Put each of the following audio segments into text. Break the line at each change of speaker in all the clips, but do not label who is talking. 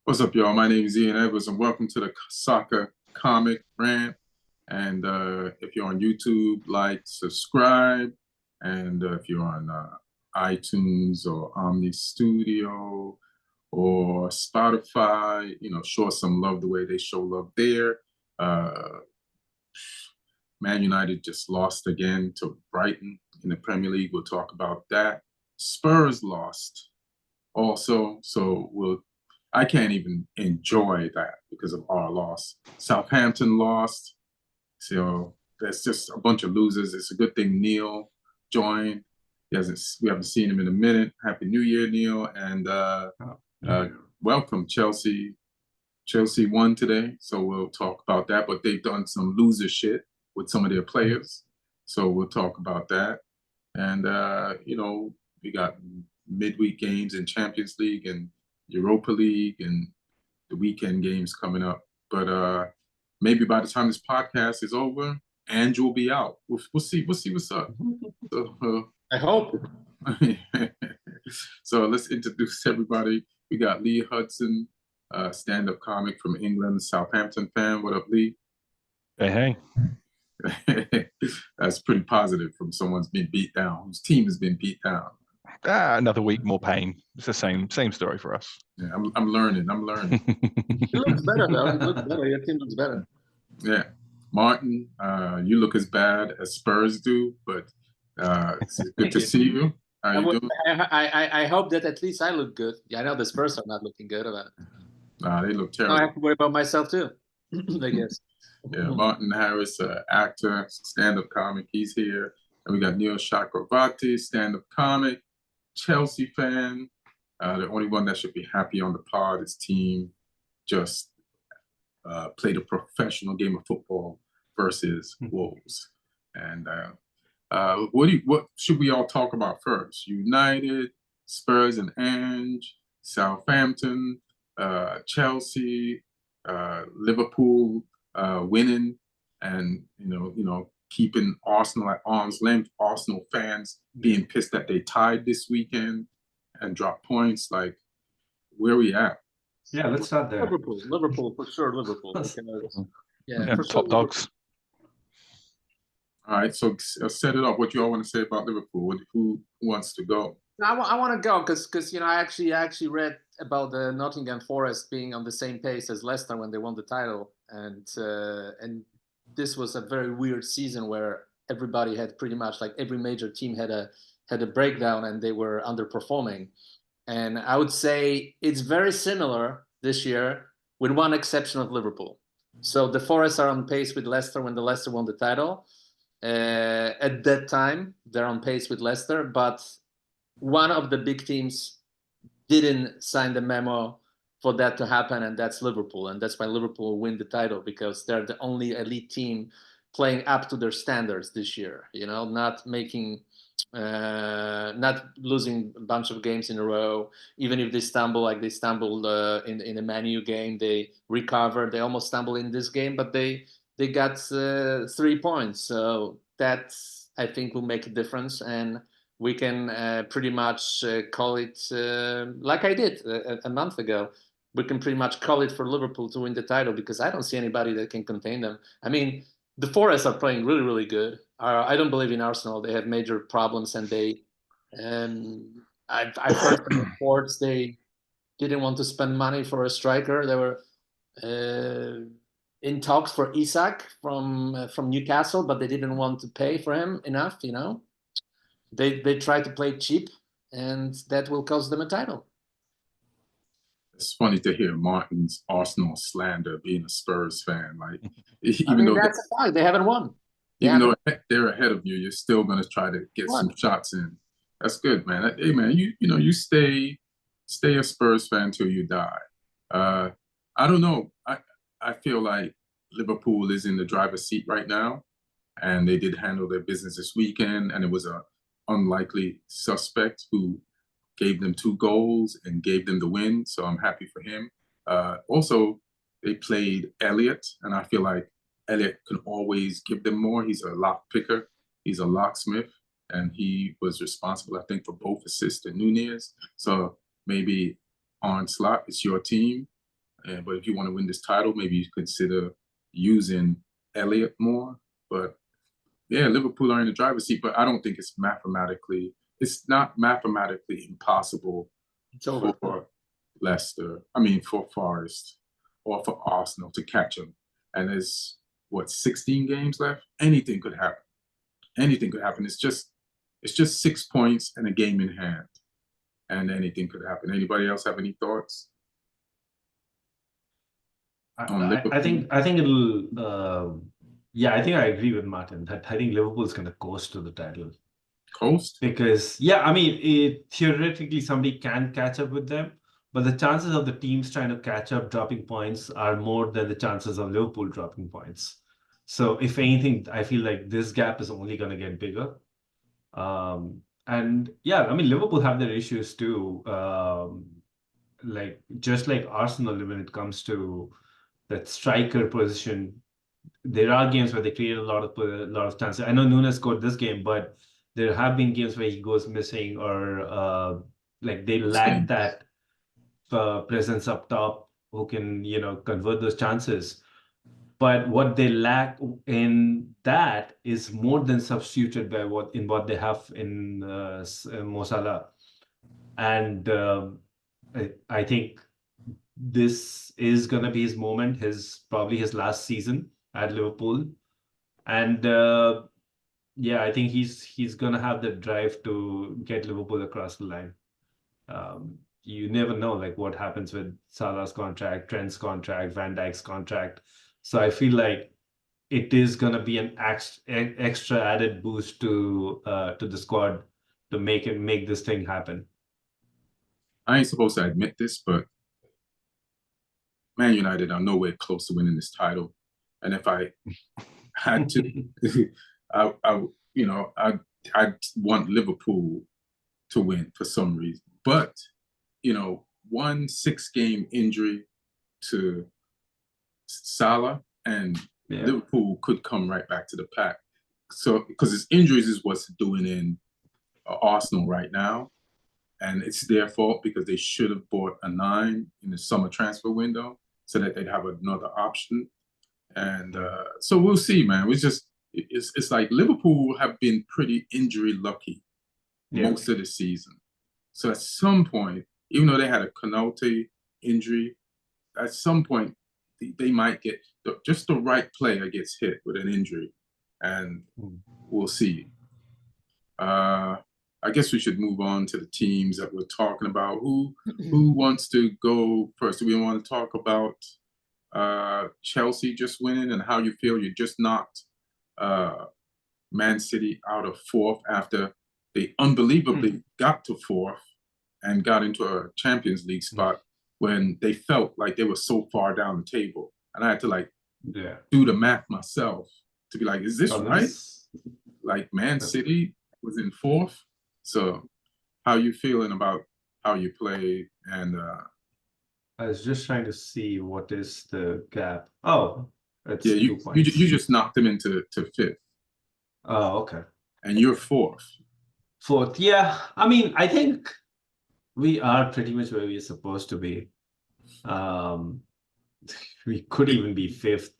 What's up, y'all? My name is Ian Edwards, and welcome to the Soccer Comic Rant. And if you're on YouTube, like, subscribe. And if you're on iTunes or Omni Studio or Spotify, show us some love the way they show love there. Uh, Man United just lost again to Brighton in the Premier League. We'll talk about that. Spurs lost also, so I can't even enjoy that because of our loss. Southampton lost, so that's just a bunch of losers. It's a good thing Neil joined. We haven't seen him in a minute. Happy New Year, Neil, and welcome Chelsea. Chelsea won today, so we'll talk about that. But they've done some loser shit with some of their players, so we'll talk about that. And we got midweek games in Champions League and Europa League and the weekend games coming up. But maybe by the time this podcast is over, Angie will be out. We'll see. We'll see what's up.
So, I hope.
So let's introduce everybody. We got Lee Hudson, stand-up comic from England, Southampton fan. What up, Lee?
Hey.
That's pretty positive from someone's been beat down, whose team has been beat down.
Another week more pain. It's the same story for us.
Yeah, I'm learning.
It looks better though. It looks better. Your team looks better.
Yeah, Martin, you look as bad as Spurs do, but it's good to see you. How you doing?
I hope that at least I look good. Yeah, I know the Spurs are not looking good about it.
Nah, they look terrible.
I have to worry about myself too, I guess.
Yeah, Martin Harris, actor, stand-up comic. He's here. And we got Neil Chakravarty, stand-up comic, Chelsea fan. The only one that should be happy on the pod. His team just played a professional game of football versus Wolves. And what should we all talk about first? United, Spurs and Ange, Southampton, Chelsea, Liverpool winning, and keeping Arsenal at arm's length. Arsenal fans being pissed that they tied this weekend and dropped points. Like, where are we at?
Yeah, let's start there.
Liverpool for sure. Liverpool.
Yeah, top dogs.
All right, so set it up. What you all want to say about Liverpool? Who wants to go?
I want to go because I actually read about the Nottingham Forest being on the same pace as Leicester when they won the title, and this was a very weird season where everybody had pretty much, like, every major team had a breakdown and they were underperforming. And I would say it's very similar this year, with one exception of Liverpool. So the Forest are on pace with Leicester when the Leicester won the title. At that time, they're on pace with Leicester, but one of the big teams didn't sign the memo for that to happen, and that's Liverpool. And that's why Liverpool win the title, because they're the only elite team playing up to their standards this year. Not losing a bunch of games in a row. Even if they stumble, like they stumbled in the Man U game, they recovered. They almost stumbled in this game, but they got 3 points. So that, I think, will make a difference, and we can pretty much call it, like I did a month ago. We can pretty much call it for Liverpool to win the title, because I don't see anybody that can contain them. I mean, the Forest are playing really, really good. I don't believe in Arsenal. They have major problems, and I've heard from reports they didn't want to spend money for a striker. They were in talks for Isak from Newcastle, but they didn't want to pay for him enough. They try to play cheap, and that will cost them a title.
It's funny to hear Martin's Arsenal slander, being a Spurs fan. Like,
that's a fact. They haven't won.
Even though they're ahead of you, you're still going to try to get some shots in. That's good, man. Hey, man, you stay a Spurs fan till you die. I don't know. I feel like Liverpool is in the driver's seat right now, and they did handle their business this weekend, and it was a unlikely suspect who gave them 2 goals and gave them the win. So I'm happy for him. Also, they played Elliott, and I feel like Elliott can always give them more. He's a lock picker. He's a locksmith, and he was responsible, I think, for both assists and Nunez. So maybe Arne Slot, it's your team. But if you want to win this title, maybe you consider using Elliott more. But yeah, Liverpool are in the driver's seat, but I don't think it's not mathematically impossible for Leicester, for Forest or for Arsenal to catch them. And there's, 16 games left? Anything could happen. Anything could happen. It's just 6 points and a game in hand. And anything could happen. Anybody else have any thoughts?
I think it'll I think I agree with Martin that I think Liverpool's going to coast to the title.
Coast?
Because theoretically somebody can catch up with them, but the chances of the teams trying to catch up dropping points are more than the chances of Liverpool dropping points. So if anything, I feel like this gap is only going to get bigger. Liverpool have their issues too. Just like Arsenal when it comes to that striker position, there are games where they create a lot of chances. I know Nunes scored this game, but there have been games where he goes missing or they lack that presence up top who can convert those chances. But what they lack in that is more than substituted by what they have in Mo Salah. And I think this is going to be his moment, probably his last season at Liverpool. And I think he's going to have the drive to get Liverpool across the line. You never know what happens with Salah's contract, Trent's contract, Van Dijk's contract. So I feel like it is going to be an extra added boost to the squad to make this thing happen.
I ain't supposed to admit this, but Man United are nowhere close to winning this title. And if I had to, I want Liverpool to win for some reason. But, 1 6-game injury to Salah and Liverpool could come right back to the pack. So, because his injuries is what's doing in Arsenal right now. And it's their fault because they should have bought a 9 in the summer transfer window so that they'd have another option. And so we'll see, man. It's like Liverpool have been pretty injury lucky most of the season. So at some point, even though they had a Canute injury, at some point they might get just the right player gets hit with an injury, and we'll see. I guess we should move on to the teams that we're talking about. Who wants to go first? Do we want to talk about Chelsea just winning and how you feel you just knocked Man City out of 4th after they unbelievably got to 4th and got into a Champions League spot when they felt like they were so far down the table. And I had to do the math myself to be like, is this right? Like Man City was in 4th. So how you feeling about how you played? And
I was just trying to see what is the gap. Oh, it's
yeah,
2 points.
you just knocked them into 5th.
Oh, okay.
And you're 4th.
4th, yeah. I mean, I think we are pretty much where we're supposed to be. We could even be 5th.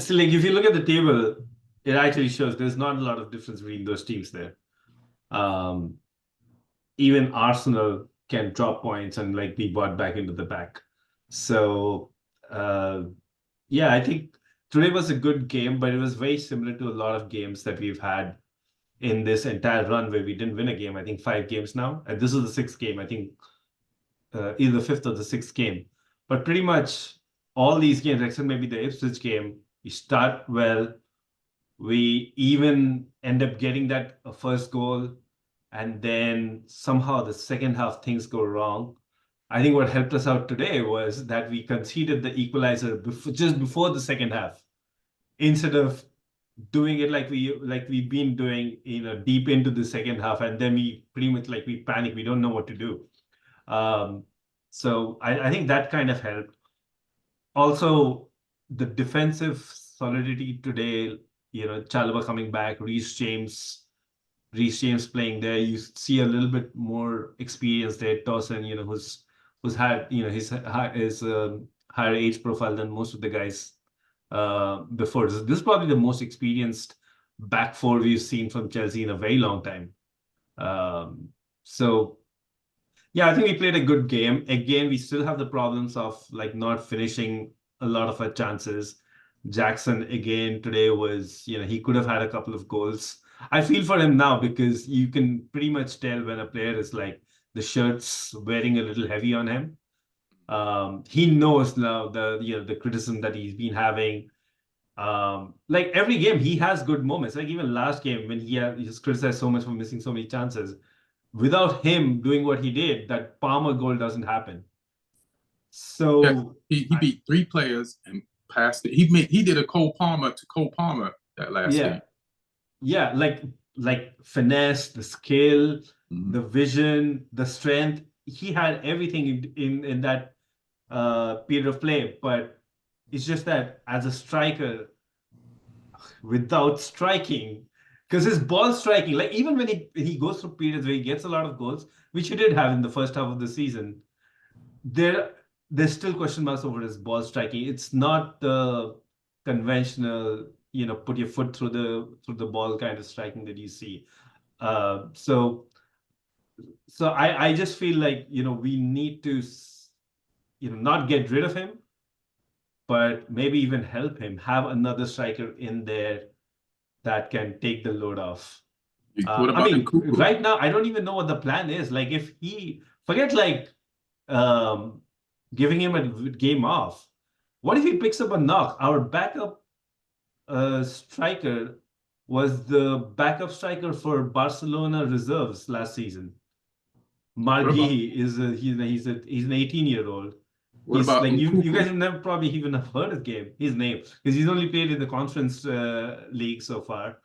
So if you look at the table, it actually shows there's not a lot of difference between those teams there. Even Arsenal can drop points and be brought back into the pack. So I think today was a good game, but it was very similar to a lot of games that we've had in this entire run where we didn't win a game. I think 5 games now, and this is the 6th game. I think either the 5th or the 6th game. But pretty much all these games, except maybe the Ipswich game, we start well. We even end up getting that first goal, and then somehow the second half things go wrong. I think what helped us out today was that we conceded the equalizer just before the second half, instead of doing it like we've been doing, deep into the second half, and then we pretty much we panic. We don't know what to do. So I think that kind of helped. Also, the defensive solidity today. Chalobah coming back, Reece James playing there. You see a little bit more experience there. Dawson, who's had his higher age profile than most of the guys before. This is probably the most experienced back four we've seen from Chelsea in a very long time. So yeah, I think we played a good game. Again, we still have the problems of like not finishing a lot of our chances. Jackson again today was, he could have had a couple of goals. I feel for him now because you can pretty much tell when a player is like the shirt's wearing a little heavy on him. He knows now the criticism that he's been having. Like every game he has good moments. Like even last game when he's criticized so much for missing so many chances. Without him doing what he did, that Palmer goal doesn't happen. So
he beat 3 players and passed it. He did a Cole Palmer to Cole Palmer that last game.
Yeah, like finesse, the skill, the vision, the strength. He had everything in that period of play, but it's just that as a striker, without striking, because his ball striking, like even when he goes through periods where he gets a lot of goals, which he did have in the first half of the season, there's still question marks over his ball striking. It's not the conventional, put your foot through the ball kind of striking that you see. So I just feel like we need to not get rid of him, but maybe even help him have another striker in there that can take the load off. I mean, right now I don't even know what the plan is. Like if he forget like giving him a game off, what if he picks up a knock? Our backup striker was the backup striker for Barcelona reserves last season. Margui is he's an 18-year-old.
What
He's
about
like you guys have never probably even have heard his name because he's only played in the conference league so far.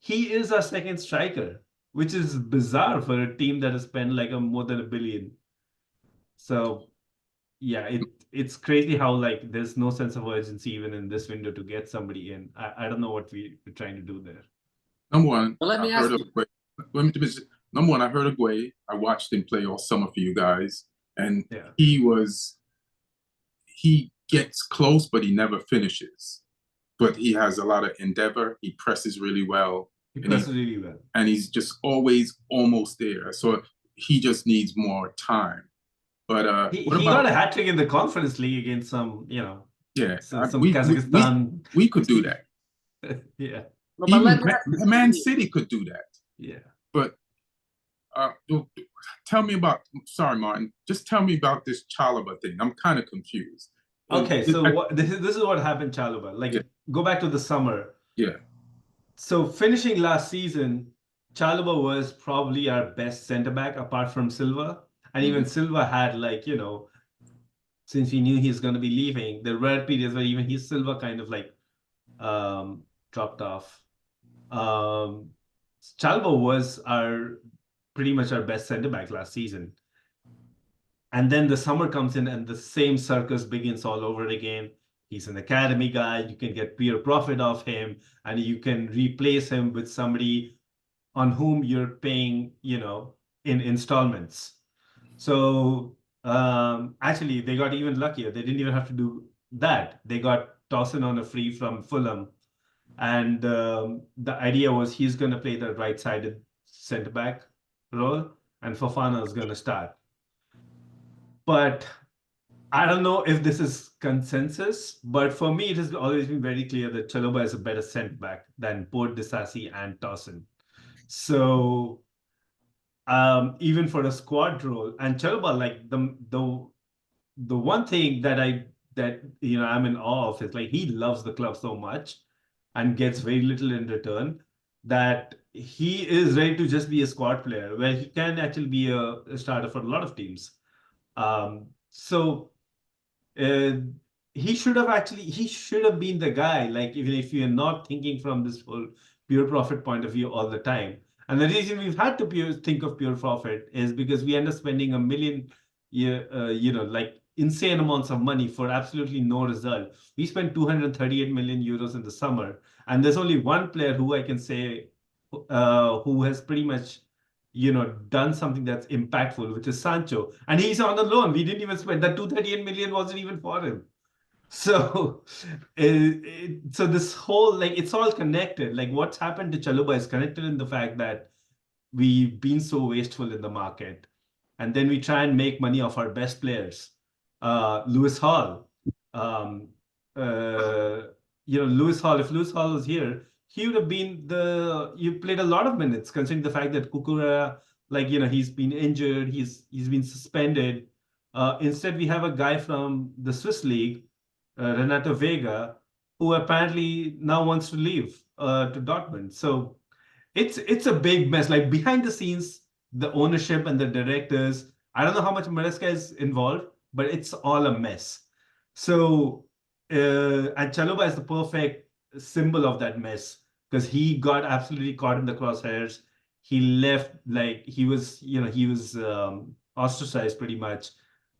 He is our second striker, which is bizarre for a team that has spent like more than $1 billion. So yeah, it's crazy how like there's no sense of urgency even in this window to get somebody in. I don't know what we're trying to do there.
Number one,
well, let me ask you.
Number one, I heard of Guay. I watched him play all summer for you guys, and he gets close, but he never finishes. But he has a lot of endeavor. He presses really well. And he's just always almost there. So he just needs more time. But
he got a hat trick in the Conference League against some Kazakhstan.
We could do that.
Yeah.
Man City could do that.
Yeah.
But tell me about. Sorry, Martin. Just tell me about this Chalobah thing. I'm kind of confused.
Okay, so this is what happened, Chalobah. Like, go back to the summer.
Yeah.
So finishing last season, Chalobah was probably our best centre back apart from Silva. And even Silva had like, since we knew he's going to be leaving, there were periods where even his Silva kind of like dropped off. Chalobah was pretty much our best centre back last season. And then the summer comes in and the same circus begins all over again. He's an academy guy. You can get pure profit off him and you can replace him with somebody on whom you're paying, in installments. So actually, they got even luckier. They didn't even have to do that. They got Dawson on a free from Fulham. And the idea was he's going to play the right-sided centre-back role and Fofana is going to start. But I don't know if this is consensus, but for me, it has always been very clear that Chalobah is a better centre-back than both Disasi and Dawson. So even for a squad role, and Chalobah, like the one thing that I'm in awe of is like he loves the club so much and gets very little in return that he is ready to just be a squad player where he can actually be a starter for a lot of teams. He should have been the guy, like even if you're not thinking from this whole pure profit point of view all the time. And the reason we've had to think of pure profit is because we end up spending $1 million, like insane amounts of money for absolutely no result. We spent 238 million euros in the summer, and there's only one player who I can say who has pretty much done something that's impactful, which is Sancho. And he's on the loan. We didn't even spend that 238 million wasn't even for him. So, so this whole, it's all connected. Like what's happened to Chalobah is connected in the fact that we've been so wasteful in the market. And then we try and make money off our best players. Lewis Hall. Lewis Hall, if Lewis Hall was here, he would have been you played a lot of minutes, considering the fact that Kukura, he's been injured, he's been suspended. Instead, we have a guy from the Swiss league, Renato Vega, who apparently now wants to leave to Dortmund. So it's a big mess. Like behind the scenes, the ownership and the directors, I don't know how much Maresca is involved, but it's all a mess. So, and Chalobah is the perfect symbol of that mess because he got absolutely caught in the crosshairs. He left, he was ostracized pretty much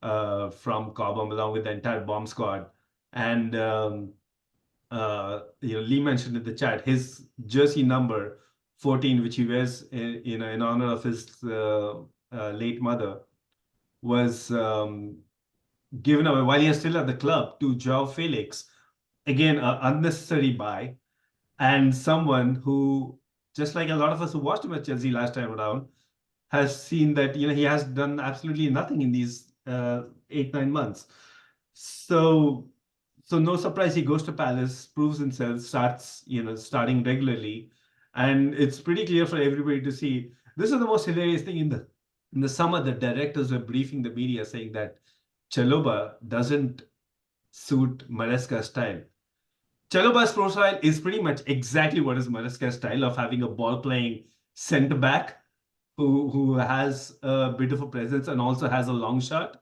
from Cobham along with the entire bomb squad. And Lee mentioned in the chat his jersey number 14, which he wears in honor of his late mother, was given away while he was still at the club to João Felix. Again, an unnecessary buy, and someone who, just like a lot of us who watched him at Chelsea last time around, has seen that he has done absolutely nothing in these 8-9 months. So no surprise he goes to Palace, proves himself, starting regularly, and it's pretty clear for everybody to see. This is the most hilarious thing in the summer. The directors were briefing the media saying that Chalobah doesn't suit Maresca's style. Chalobah's profile is pretty much exactly what is Maresca's style of having a ball-playing centre-back who has a bit of a presence and also has a long shot.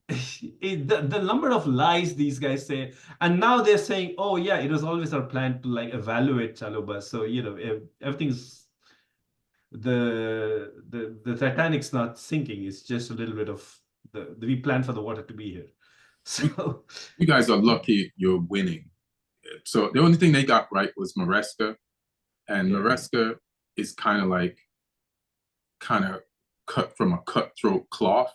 The number of lies these guys say, and now they're saying, oh yeah, it was always our plan to evaluate Chalobah. So everything's the Titanic's not sinking. It's just a little bit of we plan for the water to be here. So
you guys are lucky you're winning. So the only thing they got right was Maresca, and Maresca is kind of cut from a cutthroat cloth,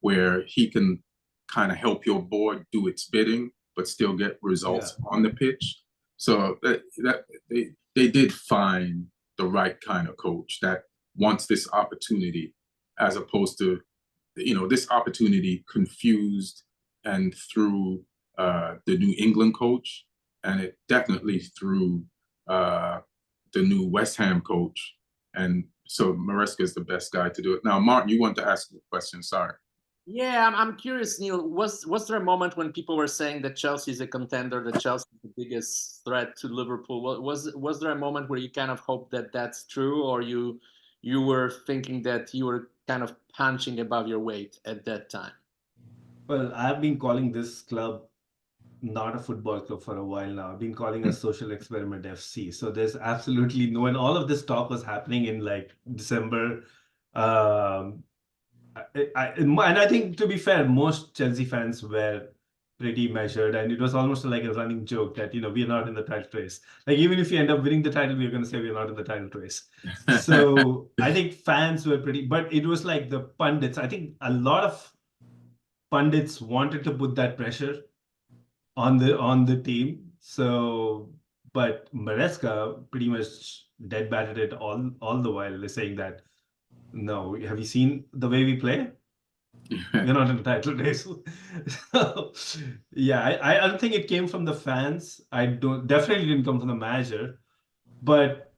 where he can kind of help your board do its bidding, but still get results on the pitch. So they did find the right kind of coach that wants this opportunity, as opposed to, this opportunity confused and threw the New England coach, and it definitely threw the new West Ham coach. And so Maresca is the best guy to do it. Now, Martin, you want to ask a question? Sorry.
Yeah, I'm curious, Neil. Was there a moment when people were saying that Chelsea is a contender, that Chelsea is the biggest threat to Liverpool? Was there a moment where you kind of hoped that that's true, or you were thinking that you were kind of punching above your weight at that time?
Well, I've been calling this club not a football club for a while now. I've been calling a social experiment FC. So there's absolutely no, and all of this talk was happening in December. And I think, to be fair, most Chelsea fans were pretty measured, and it was almost like a running joke that we're not in the title race. Even if we end up winning the title, we're going to say we're not in the title race. So I think fans were pretty, but it was like the pundits. I think a lot of pundits wanted to put that pressure on the team. So, but Maresca pretty much dead batted it all the while, saying that, no, have you seen the way we play? We're not in the title race. So, yeah, I don't think it came from the fans. Definitely didn't come from the manager. But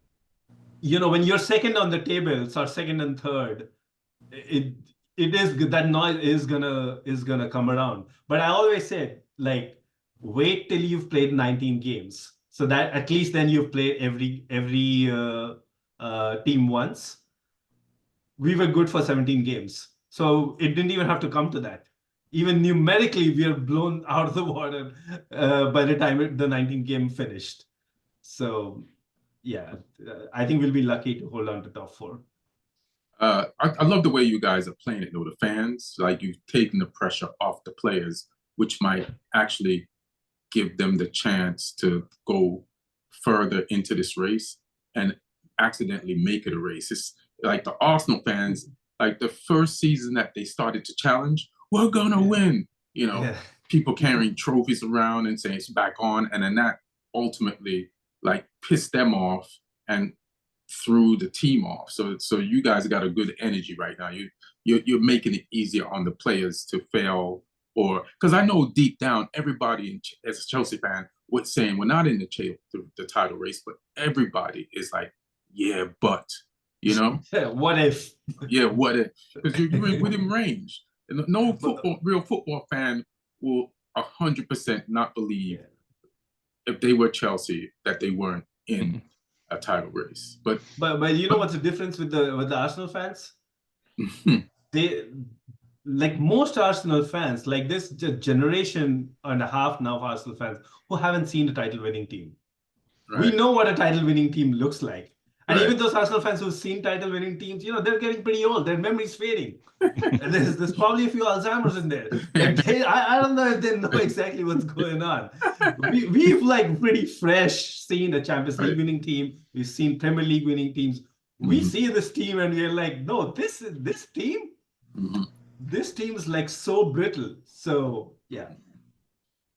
when you're second on the table, so second and third, it is that noise is gonna come around. But I always said, wait till you've played 19 games, so that at least then you've played every team once. We were good for 17 games, so it didn't even have to come to that. Even numerically, we are blown out of the water by the time the 19 game finished. So yeah, I think we'll be lucky to hold on to top 4.
I love the way you guys are playing it, though. The fans, you've taken the pressure off the players, which might actually give them the chance to go further into this race and accidentally make it a race. like the Arsenal fans, like the first season that they started to challenge, we're gonna win. You know, people carrying trophies around and saying it's back on, and then that ultimately like pissed them off and threw the team off. So you guys got a good energy right now. You're making it easier on the players to fail, or because I know deep down everybody as a Chelsea fan would saying we're not in the title race, but everybody is like, yeah, but you know,
what if?
Yeah, what if? Because you're within range. And no real football fan will 100% not believe if they were Chelsea that they weren't in a title race. But
you know what's the difference with the Arsenal fans? They, like most Arsenal fans, like this generation and a half now of Arsenal fans who haven't seen the title-winning team. Right. We know what a title-winning team looks like. And even those Arsenal fans who've seen title-winning teams, you know, they're getting pretty old. Their memory's fading. And there's probably a few Alzheimer's in there. Like I don't know if they know exactly what's going on. We've like pretty fresh seen a Champions League winning team. We've seen Premier League winning teams. We see this team and we're like, no, this team, this team is like so brittle. So yeah.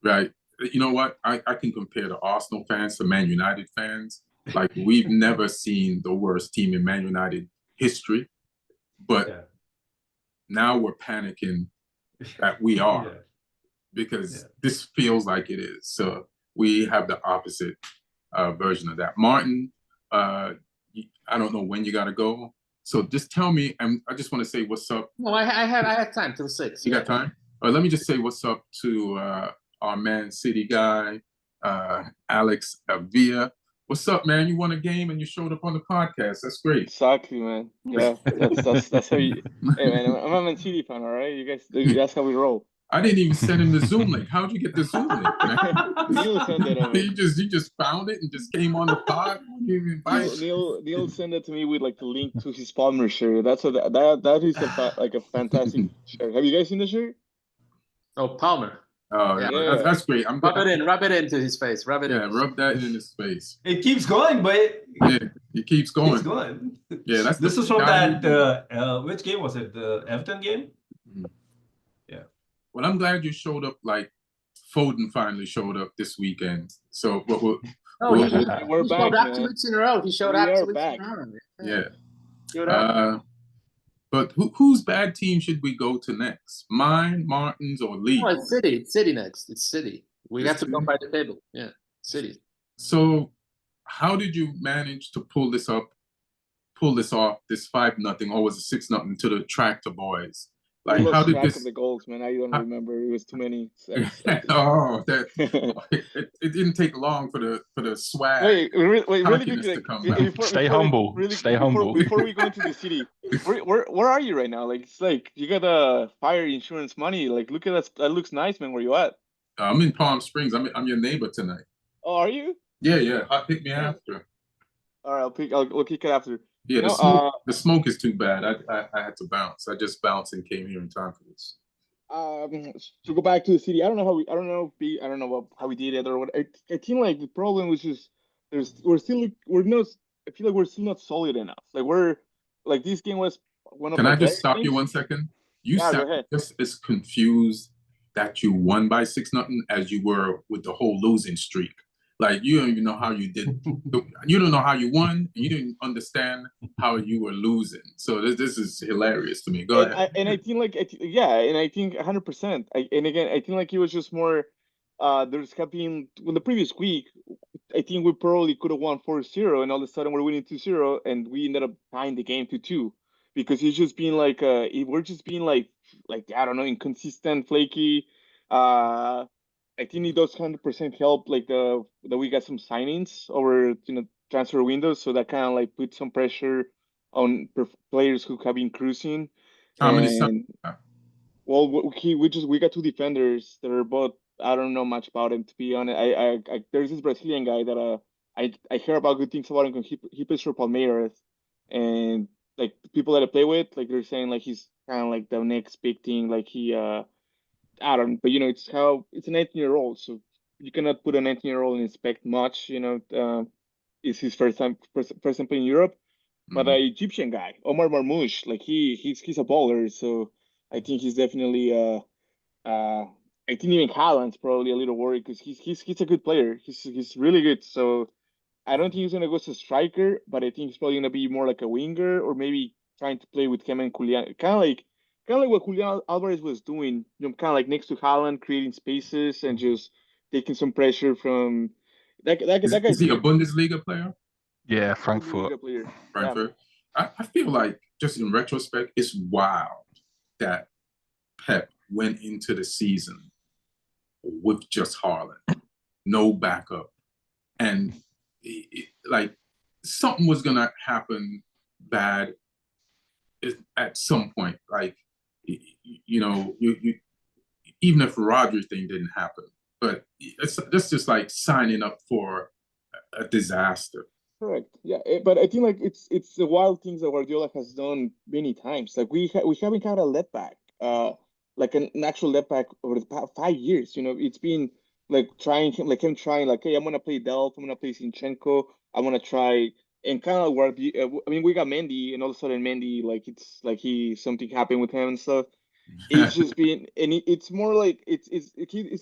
Right. You know what? I can compare the Arsenal fans to Man United fans. Like, we've never seen the worst team in Man United history, but now we're panicking that we are because this feels like it is. So we have the opposite version of that. Martin, I don't know when you got to go. So just tell me, I just want to say what's up.
No, I had time till 6.
You got time? Let me just say what's up to our Man City guy, Alex Avia. What's up, man? You won a game and you showed up on the podcast. That's great.
Exactly, man. Yeah, that's how you. Hey, man, I'm a Man City fan, all right? You guys, that's how we roll.
I didn't even send him the Zoom link. How'd you get the Zoom link, man?
Neil sent it over.
You just found it and just came on the pod.
Neil sent it to me with like the link to his Palmer shirt. That is a fantastic shirt. Have you guys seen the shirt?
Oh, Palmer.
Oh, yeah. That's great.
Rub it into his face. Rub
that in his face.
It keeps going, but
it keeps going.
It's going.
Yeah,
this is from that. Which game was it? The Everton game. Yeah.
Well, I'm glad you showed up. Like Foden finally showed up this weekend. So,
we're back.
Showed up 2 weeks in a row. He showed up 2 weeks in a row.
Yeah. But whose bad team should we go to next? Mine, Martin's, or Lee?
Oh, it's City. It's City next. It's City. We have to come by the table. Yeah, City.
So, how did you manage to pull this off? This 5-0, or was it 6-0 to the Tractor Boys? Like, how did this?
The goals, man. I don't remember. It was too many.
It didn't take long for the swag.
Wait, really quick,
to come back.
Stay humble. Stay humble.
Before we go into the city, where are you right now? Like, it's like you got a fire insurance money. Like, look at that. That looks nice, man. Where you at?
I'm in Palm Springs. I'm your neighbor tonight.
Oh, are you?
Yeah. Pick me after.
All right, I'll kick it after.
Yeah, the smoke is too bad. I had to bounce. I just bounced and came here in time for this.
To go back to the city, I don't know how we did it or what. I think like the problem was just I feel like we're still not solid enough. Like this game was one of.
Can I just stop you 1 second? You sound just as confused that you won by 6-0 as you were with the whole losing streak. Like, you don't even know how you did. You don't know how you won, and you didn't understand how you were losing. So this is hilarious to me. Go ahead.
I think like, and I think 100%. And again, I think like it was just more. There's been the previous week. I think we probably could have won 4-0, and all of a sudden we're winning 2-0, and we ended up tying the game 2-2 because it's just being like we're just being like I don't know, inconsistent, flaky. I think it does 100% help, like that we got some signings over transfer windows, so that kind of like put some pressure on players who have been cruising.
How many signings?
Well, we got 2 defenders that are both. I don't know much about him, to be honest. I there's this Brazilian guy that I hear about good things about him. He plays for Palmeiras, and like the people that I play with, like they're saying like he's kind of like the next big thing. Like he I don't, but it's an 18-year-old, so you cannot put an 18-year-old and expect much. It's his first time playing in Europe, but an Egyptian guy, Omar Marmoush, like he's a baller. So I think he's definitely I think even Haaland's probably a little worried because he's a good player. He's really good. So I don't think he's gonna go as a striker, but I think he's probably gonna be more like a winger or maybe trying to play with Kemen Julian, kind of like what Julian Alvarez was doing. You know, kind of like next to Haaland, creating spaces and just taking some pressure from that
Is
guy's
he a
good.
Bundesliga player?
Yeah,
Bundesliga
Frankfurt.
player. Yeah.
Frankfurt. I feel like, just in retrospect, it's wild that Pep went into the season with just Haaland, no backup, and like something was gonna happen bad at some point. Like, you know, you even if Rodri thing didn't happen, but that's just like signing up for a disaster.
Correct. Yeah, but I think like it's the wild things that Guardiola has done many times. Like we haven't had a left back, like an actual left back over the past 5 years. You know, it's been like him trying like, hey, I'm gonna play Delph, I'm gonna play Zinchenko, I'm gonna try and kind of where I mean, we got Mendy, and all of a sudden Mendy like it's like something happened with him and stuff. It's just been, and it's more like it's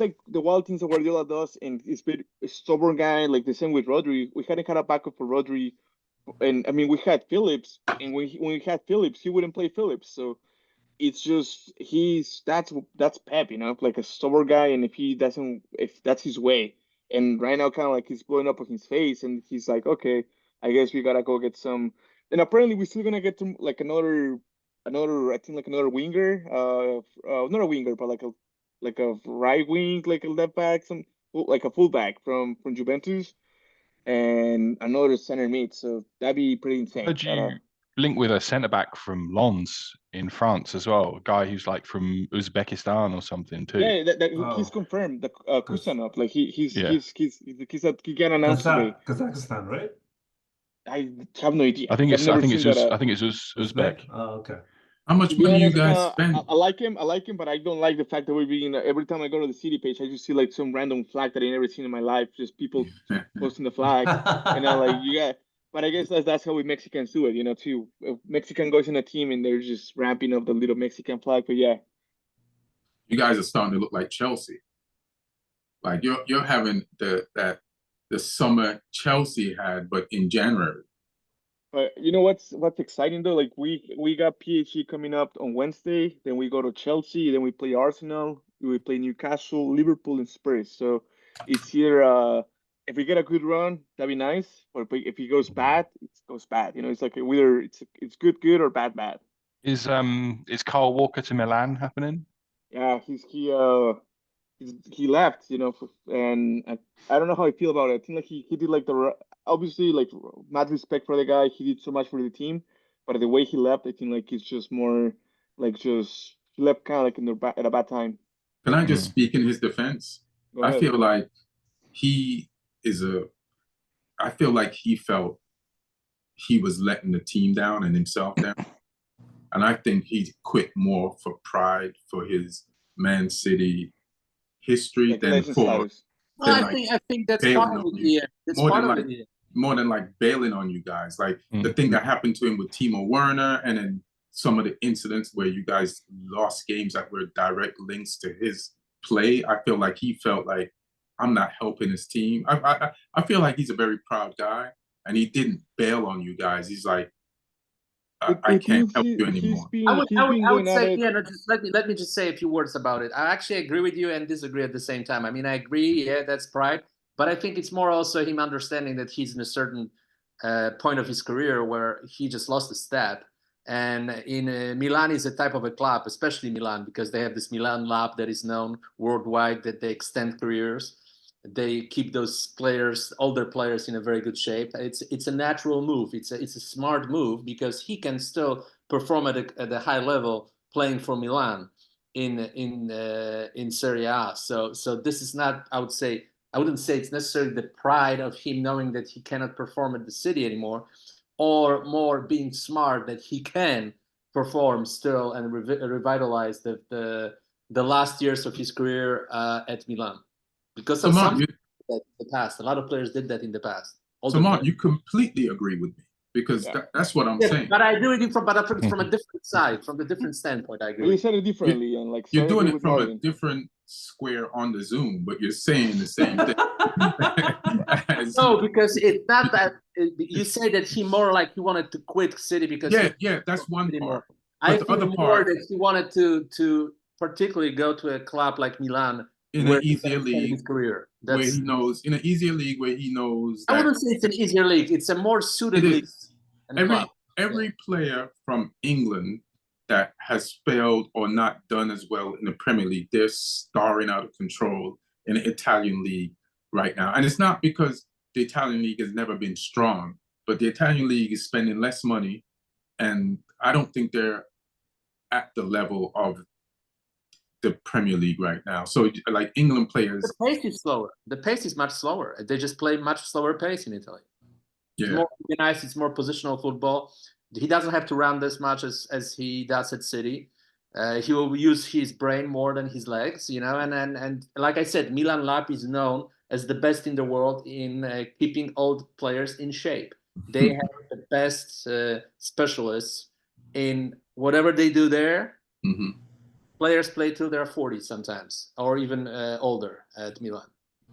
like the wild things that Guardiola does, and it's been a stubborn guy. Like the same with Rodri. We hadn't had a backup for Rodri, and I mean we had Phillips, and when we had Phillips, he wouldn't play Phillips. So it's just that's Pep, you know, like a stubborn guy, and if that's his way, and right now kind of like he's blowing up on his face, and he's like, okay, I guess we gotta go get some. And apparently we're still gonna get some like another I think like another winger, not a winger, but like a right wing, like a left back, some like a fullback from Juventus, and another center mid. So that'd be pretty insane.
Heard you link with a centre back from Lens in France as well, a guy who's like from Uzbekistan or something too.
Yeah, he's
Oh,
confirmed. The
Kaz-
Kusanov, like
Yeah.
he got announced today.
Kazakhstan, right?
I have no idea.
I think
I've
it's I
never
think
seen
it's
that.
Uz, I think it's Uzbek.
Oh, okay.
How much
To be
money you
honest,
guys spend?
I like him. I like him, but I don't like the fact that we're being every time I go to the city page, I just see like some random flag that I never seen in my life. Just people posting the flag, and I'm like, yeah. But I guess that's how we Mexicans do it, you know. Too, if Mexican goes in a team and they're just ramping up the little Mexican flag. But yeah,
You guys are starting to look like Chelsea. Like you're having the summer Chelsea had, but in January.
but you know what's exciting though? Like we got PHE coming up on Wednesday, then we go to Chelsea, then we play Arsenal, we play Newcastle, Liverpool, and Spurs. So it's either if we get a good run, that'd be nice. Or if he goes bad, it goes bad. You know, it's like whether it's good or bad.
Is Kyle Walker to Milan happening?
Yeah, he left. You know, and I don't know how I feel about it. I think like he did like obviously like mad respect for the guy. He did so much for the team, but the way he left, I think like it's just more like just he left kind of like at a bad time.
Can I just speak in his defense?
Go
I
ahead.
feel like he is I feel like he felt he was letting the team down and himself down. And I think he quit more for pride for his Man City history
Like
than
legend
for
status.
Well,
than
I think that's
bailing
part of
on
it.
you.
Yeah, that's
More
part
than
of
like
it. Yeah.
more than like bailing on you guys. Like the thing that happened to him with Timo Werner, and then some of the incidents where you guys lost games that were direct links to his play. I feel like he felt like I'm not helping his team. I feel like he's a very proud guy, and he didn't bail on you guys. He's like, I can't help you anymore.
I
Been
would
going at
say,
it.
yeah, no, just let me just say a few words about it. I actually agree with you and disagree at the same time. I mean, I agree, yeah, that's pride, but I think it's more also him understanding that he's in a certain point of his career where he just lost a step. And in Milan is a type of a club, especially Milan, because they have this Milan lab that is known worldwide, that they extend careers. They keep those players, older players, in a very good shape. It's a natural move. It's a smart move because he can still perform at a high level playing for Milan in Serie A. So this is not, I wouldn't say it's necessarily the pride of him knowing that he cannot perform at the city anymore, or more being smart that he can perform still and revitalize the last years of his career at Milan. Because of
Mark,
something in the past. A lot of players did that in the past.
Mark, you completely agree with me. because
Yeah.
that's what I'm
Yeah,
saying.
but I do it from a different side, from the different standpoint. I
But
agree.
you said it differently, and like
You're
starting
doing it
with
from
Martin.
a different square on the Zoom, but you're saying the same thing.
No, because it's not that you say that he more like he wanted to quit City because
yeah, that's one
anymore.
part.
I
But the
feel
other
more
part,
that he wanted to particularly go to a club like Milan
in
where
an
he
easier
can extend his
league,
career.
where
That's
he knows, in an easier league where he knows
I
that
wouldn't say it's an easier league. It's a more suited
it
league
is.
and club.
Every player from England that has failed or not done as well in the Premier League, they're starring out of control in the Italian league right now. And it's not because the Italian league has never been strong, but the Italian league is spending less money, and I don't think they're at the level of the Premier League right now. So like England players,
The pace is slower. The pace is much slower. They just play much slower pace in Italy. It's
yeah,
more organized. It's more positional football. He doesn't have to run as much as he does at City. He will use his brain more than his legs, you know. And like I said, Milan Lab is known as the best in the world in keeping old players in shape. They have the best specialists in whatever they do there.
Mhm.
Players play till they're 40 sometimes, or even older at Milan.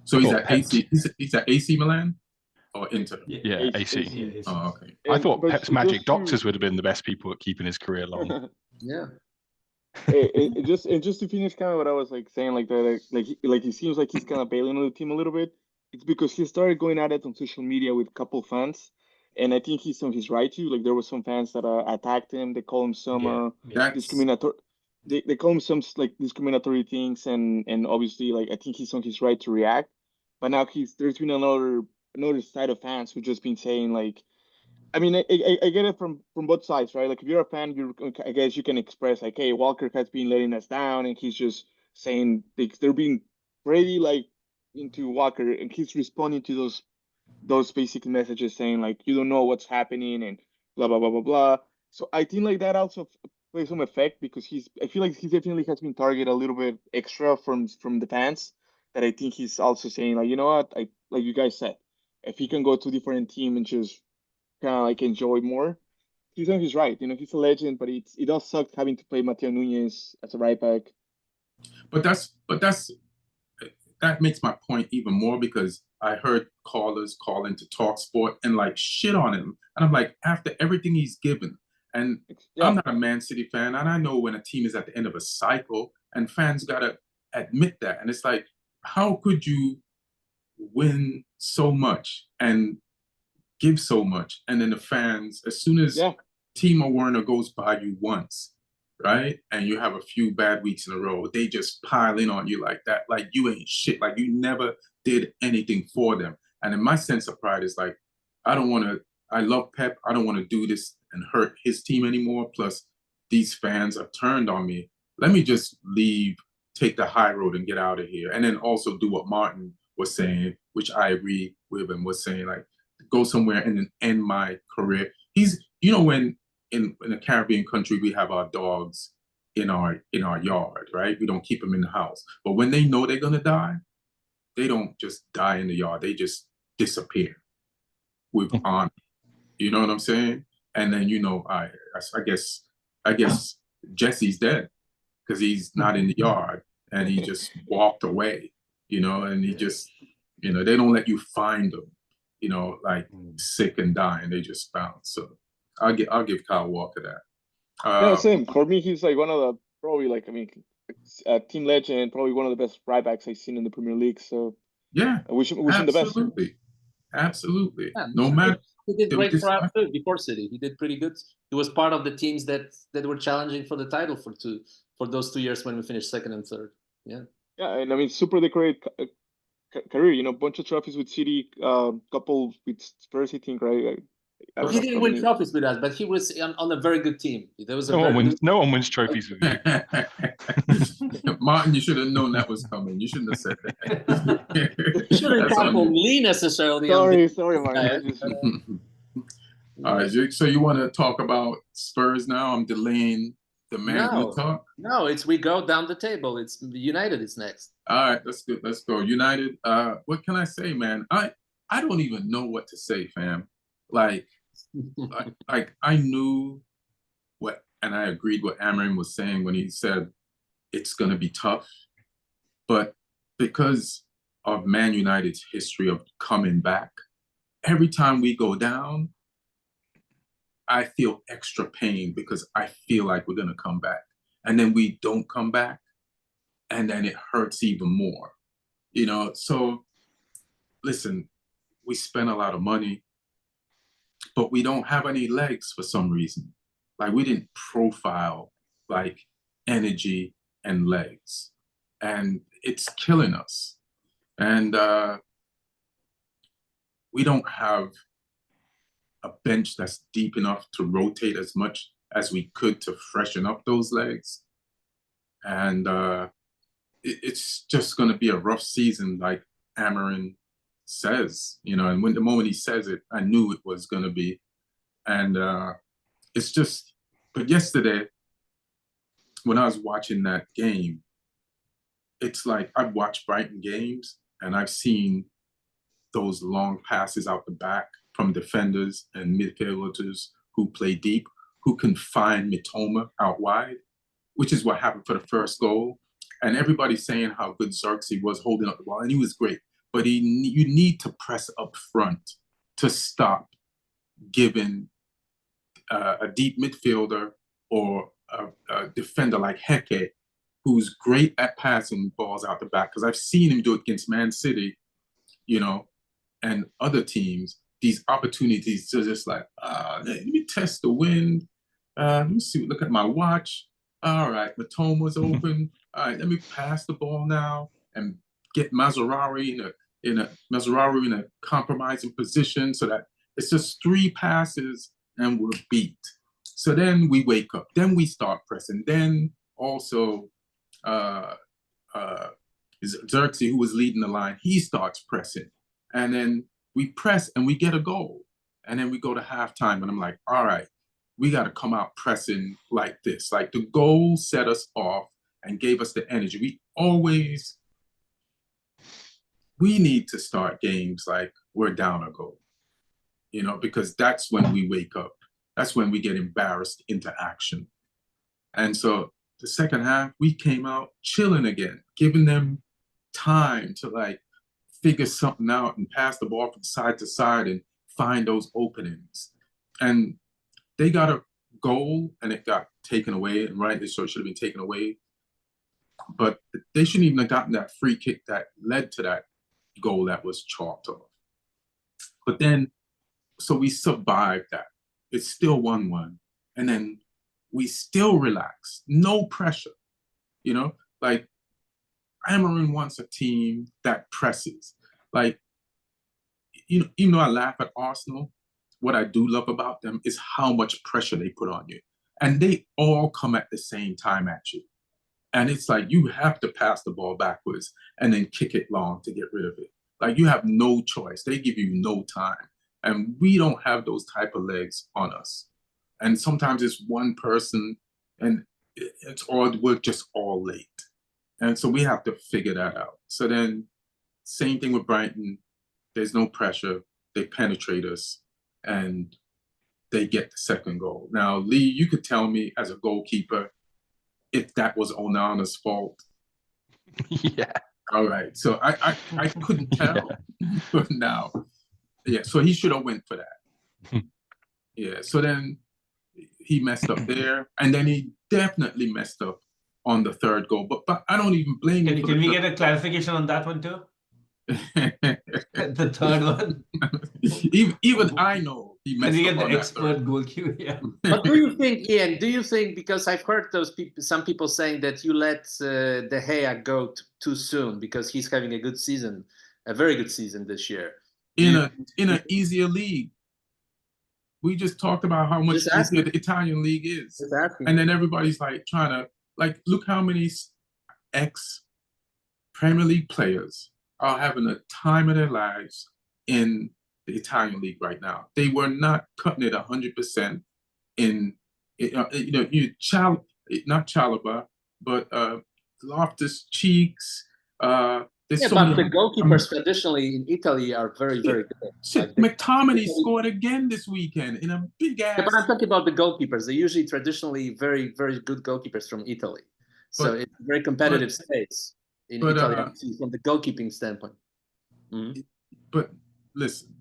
So he's
Well,
at AC. He's at AC Milan or Inter.
Yeah, AC.
Yeah, AC.
Oh, okay.
I thought
But
Pep's magic
just to-
doctors would have been the best people at keeping his career long.
Yeah.
just to finish kind of what I was like saying, like that, like he seems like he's kind of bailing on the team a little bit. It's because he started going at it on social media with a couple fans, and I think he's on his right to. Like there were some fans that attacked him. They call him some
That's
discriminatory. They call him some like discriminatory things, and obviously like I think he's on his right to react. But now there's been another side of fans who've just been saying like, I mean, I get it from both sides, right? Like if you're a fan, I guess you can express like, hey, Walker has been letting us down, and he's just saying they're being pretty like into Walker, and he's responding to those basic messages saying like you don't know what's happening and blah blah blah blah blah. So I think like that also plays some effect because I feel like he definitely has been targeted a little bit extra from the fans. That I think he's also saying like, you know what, like you guys said, if he can go to a different team and just kind of like enjoy more. He's right. You know, he's a legend, but it does suck having to play Mateo Nunez as a right back.
but that makes my point even more because I heard callers call into Talk Sport and like shit on him. And I'm like, after everything he's given, and
Yeah.
I'm not a Man City fan, and I know when a team is at the end of a cycle, and fans gotta admit that. And it's like, how could you win so much and give so much, and then the fans, as soon as Timo Werner goes by you once, right, and you have a few bad weeks in a row, they just pile in on you like that, like you ain't shit, like you never did anything for them. And in my sense of pride is like, I love Pep, I don't want to do this and hurt his team anymore, plus these fans have turned on me. Let me just leave, take the high road and get out of here. And then also do what Martin was saying, which I agree with him, was saying like, go somewhere and then end my career. He's, you know, when in a Caribbean country, we have our dogs in our yard, right? We don't keep them in the house. But when they know they're gonna die, they don't just die in the yard. They just disappear with honor. You know what I'm saying? And then, you know, I guess Jesse's dead because he's not in the yard and he just walked away, you know, and he just, you know, they don't let you find him, you know, like sick and dying. They just bounce. So I'll give Kyle Walker that.
Yeah, same. For me, he's like one of the probably like, I mean, team legend, probably one of the best right backs I've seen in the Premier League. So
yeah,
I wish him the best.
Absolutely.
Yeah,
No matter.
he did great for us too before City. He did pretty good. He was part of the teams that were challenging for the title for those 2 years when we finished second and third. Yeah.
Yeah, and I mean, super decorated career. You know, bunch of trophies with City, couple with Spurs, I think, right?
He didn't win trophies with us, but he was on a very good team. There was
no one wins trophies with you.
Martin, you should have known that was coming. You shouldn't have said that.
You shouldn't come from me necessarily.
Sorry, Martin.
All right, so you want to talk about Spurs now? I'm delaying the Man U talk.
No, we go down the table. It's United is next.
All right, that's good. Let's go. United. What can I say, man? I don't even know what to say, fam. Like, like I knew what, and I agreed what Amarin was saying when he said it's going to be tough, but because of Man United's history of coming back, every time we go down, I feel extra pain because I feel like we're going to come back. And then we don't come back, and then it hurts even more, you know? So listen, we spend a lot of money, but we don't have any legs for some reason. Like we didn't profile like energy and legs, and it's killing us. And we don't have a bench that's deep enough to rotate as much as we could to freshen up those legs. And it's just going to be a rough season, like Amarin says, you know, and when the moment he says it, I knew it was going to be. And it's just, but yesterday, when I was watching that game, it's like I've watched Brighton games and I've seen those long passes out the back from defenders and midfielders who play deep, who can find Mitoma out wide, which is what happened for the first goal. And everybody's saying how good Xerxes was holding up the ball, and he was great. But you need to press up front to stop giving a deep midfielder or a defender like Heke, who's great at passing balls out the back, because I've seen him do it against Man City, you know, and other teams, these opportunities to just like, let me test the wind. Let me see, look at my watch. All right, Matoma's open. All right, let me pass the ball now and get Mazzarari in a compromising position so that it's just 3 passes and we're beat. So then we wake up, then we start pressing. Then also Xerxes, who was leading the line, he starts pressing. And then we press and we get a goal. And then we go to halftime and I'm like, all right, we got to come out pressing like this. Like the goal set us off and gave us the energy. We need to start games like we're down a goal, you know, because that's when we wake up. That's when we get embarrassed into action. And so the second half, we came out chilling again, giving them time to like figure something out and pass the ball from side to side and find those openings. And they got a goal and it got taken away, and rightly so, it should have been taken away. But they shouldn't even have gotten that free kick that led to that goal that was chalked off. But then, so we survived that. It's still 1-1. And then we still relax, no pressure, you know? Like, Amarin wants a team that presses. Like, you know, even though I laugh at Arsenal, what I do love about them is how much pressure they put on you. And they all come at the same time at you. And it's like you have to pass the ball backwards and then kick it long to get rid of it. Like you have no choice. They give you no time. And we don't have those type of legs on us. And sometimes it's one person and we're just all late. And so we have to figure that out. So then same thing with Brighton. There's no pressure. They penetrate us and they get the second goal. Now, Lee, you could tell me as a goalkeeper if that was Onana's fault.
Yeah.
All right. So I couldn't tell. But now, yeah, so he should have went for that. Yeah. So then he messed up there. And then he definitely messed up on the third goal. But I don't even blame him.
Can we get a clarification on that one too? The third one.
even I know he messed
Can we
up
get
on
the
that
expert
third.
goalkeeper? Yeah.
But do you think, Ian, because I've heard those people, some people saying that you let De Gea go too soon because he's having a good season, a very good season this year.
In an easier league. We just talked about how much easier the Italian league is. And then everybody's like trying to, like, look how many ex-Premier League players are having a time of their lives in the Italian league right now. They were not cutting it 100% in, not Chalaba, but Loftus Cheeks, There's
Yeah,
so
but
many.
the goalkeepers traditionally in Italy are very, very good.
Shit,
Like
McTominay scored again this weekend in a big ass.
Yeah, but I'm talking about the goalkeepers. They're usually traditionally very, very good goalkeepers from Italy. So it's a very competitive space in Italy from the goalkeeping standpoint. Mm-hmm.
But listen,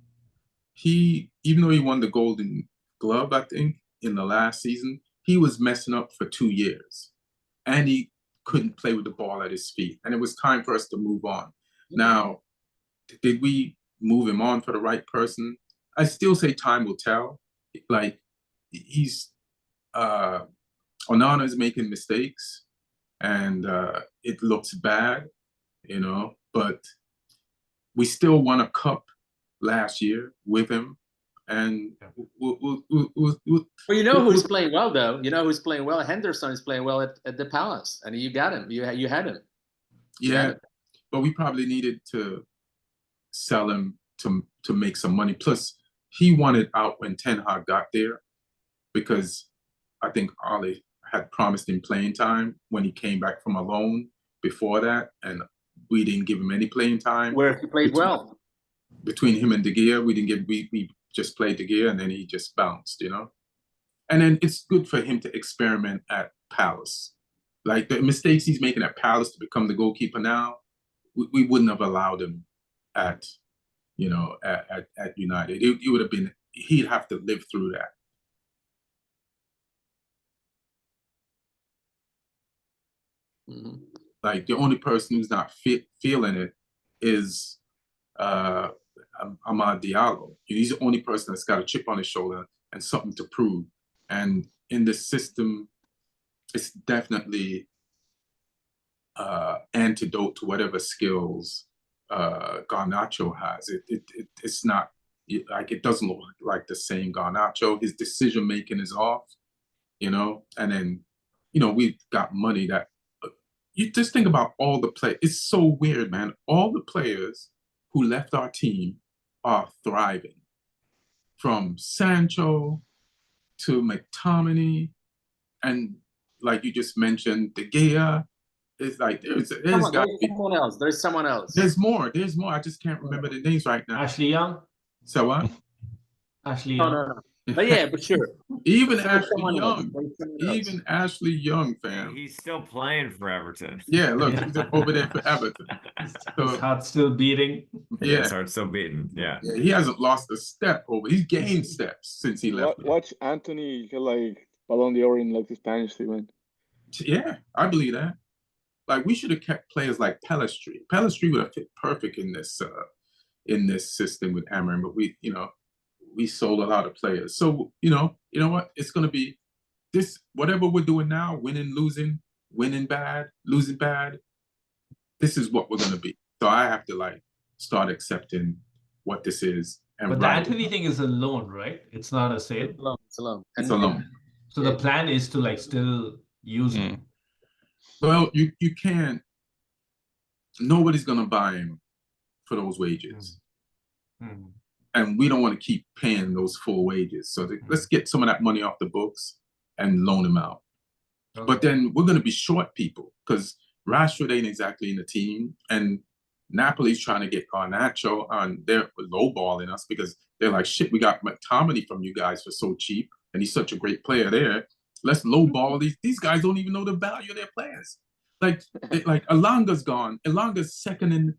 even though he won the Golden Glove, I think, in the last season, he was messing up for 2 years. And he couldn't play with the ball at his feet. And it was time for us to move on. Mm-hmm. Now, did we move him on for the right person? I still say time will tell. Like, Onana is making mistakes, and it looks bad, you know, but we still won a cup last year with him. And
well, you know who's playing well, though? You know who's playing well? Henderson is playing well at the Palace, and you got him. You had him.
Yeah, but we probably needed to sell him to make some money. Plus, he wanted out when Ten Hag got there, because I think Ollie had promised him playing time when he came back from a loan before that, and we didn't give him any playing time.
Where he played well.
Between him and De Gea, we just played De Gea, and then he just bounced, you know? And then it's good for him to experiment at Palace. Like, the mistakes he's making at Palace to become the goalkeeper now, we wouldn't have allowed him at United. It would have been, he'd have to live through that. Mm-hmm. Like, the only person who's not feeling it is Amad Diallo. He's the only person that's got a chip on his shoulder and something to prove. And in this system, it's definitely antidote to whatever skills Garnacho has. It's not, like, it doesn't look like the same Garnacho. His decision making is off, you know. And then, you know, we've got money that you just think about all the players. It's so weird, man. All the players who left our team are thriving, from Sancho to McTominay, and like you just mentioned, De Gea. It's like there's
someone else. There's someone else.
There's more. I just can't remember the names right now.
Ashley Young.
So what?
Ashley Young.
No. But yeah, but sure.
Even Ashley Young, fam.
He's still playing for Everton.
Yeah, look, he's over there for Everton.
His heart's still beating.
Yeah,
his heart's still beating. Yeah,
he hasn't lost a step over. He's gained steps since he left.
Watch Anthony get like Ballon d'Or in like the Spanish league, man.
Yeah, I believe that. Like, we should have kept players like Pellistri. Pellistri would have fit perfect in this system with Amorim, but we sold a lot of players. So, you know what? It's going to be this, whatever we're doing now, winning, losing, winning bad, losing bad. This is what we're going to be. So I have to, like, start accepting what this is.
But the Anthony thing is a loan, right? It's not a sale.
It's a loan.
It's a loan.
So the plan is to, like, still use him.
Well, you can't. Nobody's going to buy him for those wages. And we don't want to keep paying those full wages. So let's get some of that money off the books and loan him out. Okay. But then we're going to be short people, because Rashford ain't exactly in the team. And Napoli's trying to get Garnacho on. They're lowballing us because they're like, shit, we got McTominay from you guys for so cheap. And he's such a great player there. Let's lowball these guys. Don't even know the value of their players. Like Elanga's gone. Elanga's second in.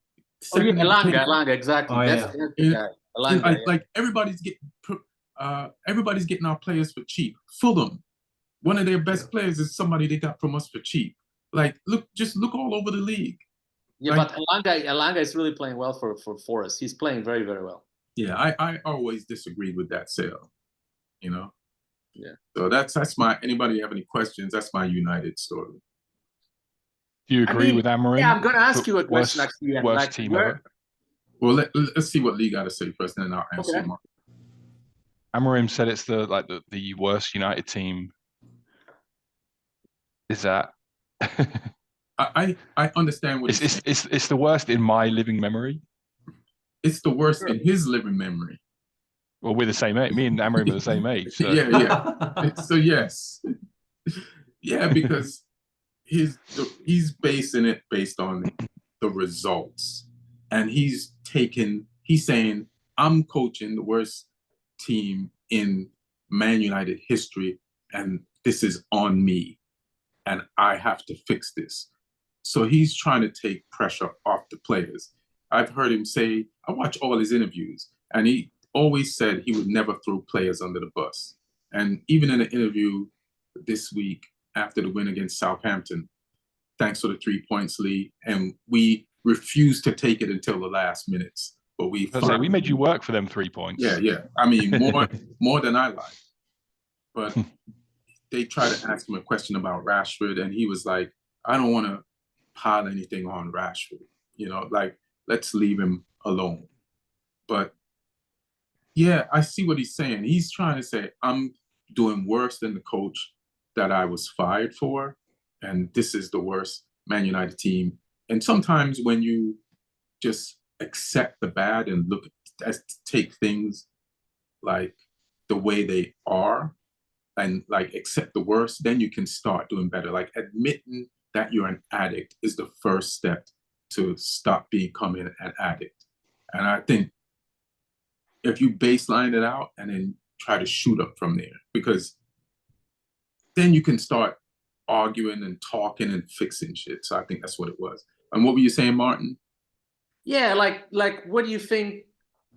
Elanga, exactly.
Oh,
that's
yeah.
the guy. Elanga,
like everybody's getting our players for cheap. Fulham, one of their best players is somebody they got from us for cheap. Like, look all over the league.
Yeah, like, but Elanga is really playing well for Forest. He's playing very, very well.
Yeah, I always disagreed with that sale. You know.
Yeah.
So that's my. Anybody have any questions? That's my United story.
Do you agree with Amorim?
Yeah, I'm going to ask you a question.
Worst team ever.
Well, let's see what Lee got to say first, and then I'll answer. Okay.
Amorim said it's the worst United team. Is that?
I understand what
it's the worst in my living memory.
It's the worst in his living memory.
Well, we're the same age. Me and Amorim are the same age. So.
Yeah. So yes, yeah, because he's basing it based on the results. And he's saying, I'm coaching the worst team in Man United history, and this is on me, and I have to fix this. So he's trying to take pressure off the players. I've heard him say, I watch all his interviews, and he always said he would never throw players under the bus. And even in an interview this week after the win against Southampton, thanks for the 3 points, Lee, and we refused to take it until the last minutes. But we
made you work for them 3 points.
Yeah. I mean, more than I like. But they tried to ask him a question about Rashford, and he was like, I don't want to pile anything on Rashford. Like, let's leave him alone. But yeah, I see what he's saying. He's trying to say, I'm doing worse than the coach that I was fired for, and this is the worst Man United team. And sometimes when you just accept the bad and take things like the way they are and like accept the worst, then you can start doing better. Like admitting that you're an addict is the first step to stop becoming an addict. And I think if you baseline it out and then try to shoot up from there, because then you can start arguing and talking and fixing shit. So I think that's what it was. And what were you saying, Martin?
Yeah, like what do you think,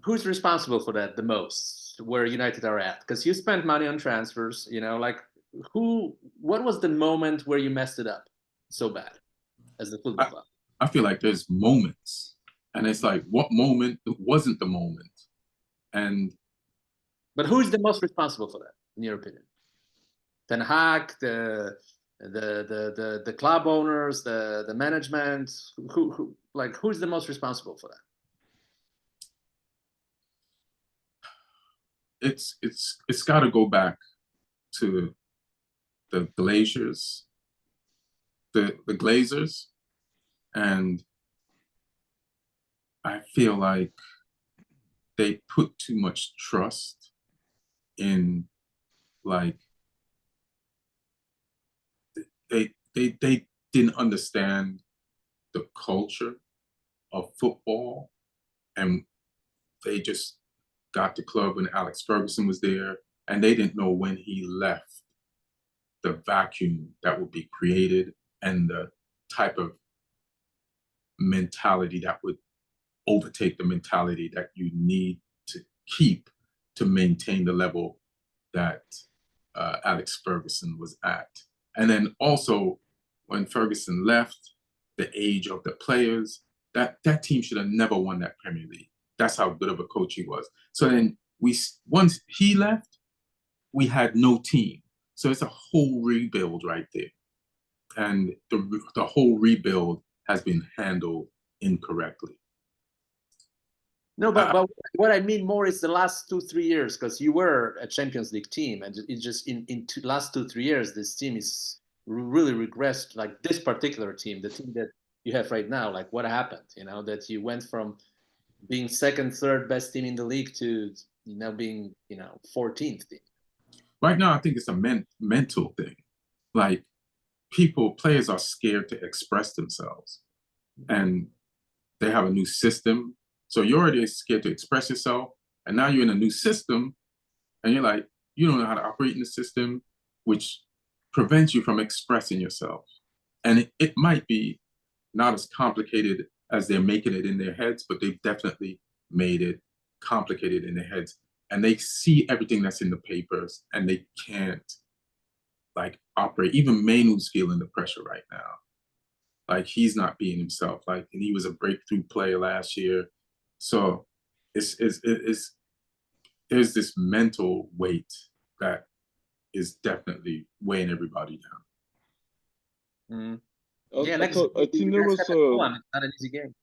who's responsible for that the most, where United are at? Because you spent money on transfers, like what was the moment where you messed it up so bad as the football club?
I feel like there's moments, and it's like, what moment wasn't the moment?
But who is the most responsible for that, in your opinion? Ten Hag, the club owners, the management, who's the most responsible for that?
It's got to go back to the Glazers, the Glazers, and I feel like they put too much trust in, like, they didn't understand the culture of football, and they just got the club when Alex Ferguson was there, and they didn't know when he left the vacuum that would be created and the type of mentality that would overtake the mentality that you need to keep to maintain the level that Alex Ferguson was at. And then also, when Ferguson left, the age of the players, that team should have never won that Premier League. That's how good of a coach he was. So then once he left, we had no team. So it's a whole rebuild right there. And the whole rebuild has been handled incorrectly.
No, but what I mean more is the last 2-3 years, because you were a Champions League team, and it just in last 2-3 years, this team is really regressed. Like this particular team, the team that you have right now, like what happened? That you went from being second, third best team in the league to being 14th team.
Right now, I think it's a mental thing. Like players are scared to express themselves, and they have a new system. So you're already scared to express yourself, and now you're in a new system, and you're like, you don't know how to operate in the system, which prevents you from expressing yourself. And it might be not as complicated as they're making it in their heads, but they've definitely made it complicated in their heads. And they see everything that's in the papers, and they can't operate. Even Mainu's feeling the pressure right now. Like he's not being himself. Like, and he was a breakthrough player last year. So there's this mental weight that is definitely weighing everybody down.
Yeah,
I think there was
it's not an easy game.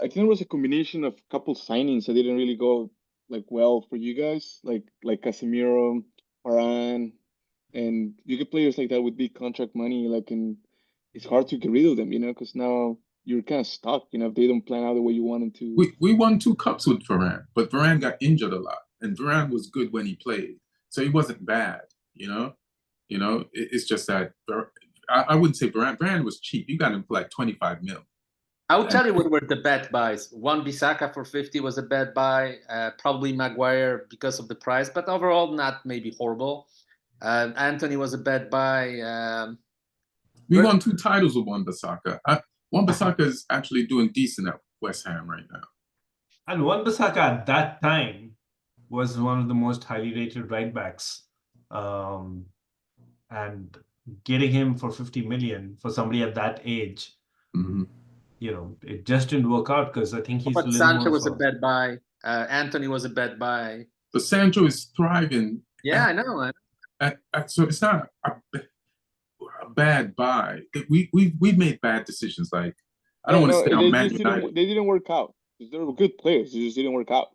I think there was a combination of a couple signings that didn't really go well for you guys, like Casemiro, Varane, and you get players like that with big contract money, and it's hard to get rid of them, because now you're kind of stuck, if they don't plan out the way you want them to.
We won 2 cups with Varane, but Varane got injured a lot, and Varane was good when he played, so he wasn't bad, It's just that I wouldn't say Brand. Brand was cheap. You got him for like 25 mil.
I will tell you what were the bad buys. One Bissaka for 50 was a bad buy. Probably Maguire because of the price, but overall not maybe horrible. Anthony was a bad buy.
We won 2 titles with Wan-Bissaka. Wan-Bissaka is actually doing decent at West Ham right now.
And Wan-Bissaka at that time was one of the most highly rated right backs. And getting him for 50 million for somebody at that age, you know, it just didn't work out because I think he's
But
a little
Sancho
more
was a
for-
bad buy. Anthony was a bad buy.
But Sancho is thriving.
Yeah, I know.
So it's not a bad buy. We've made bad decisions. Like I don't want to stay on Man United.
They didn't work out. They were good players. They just didn't work out.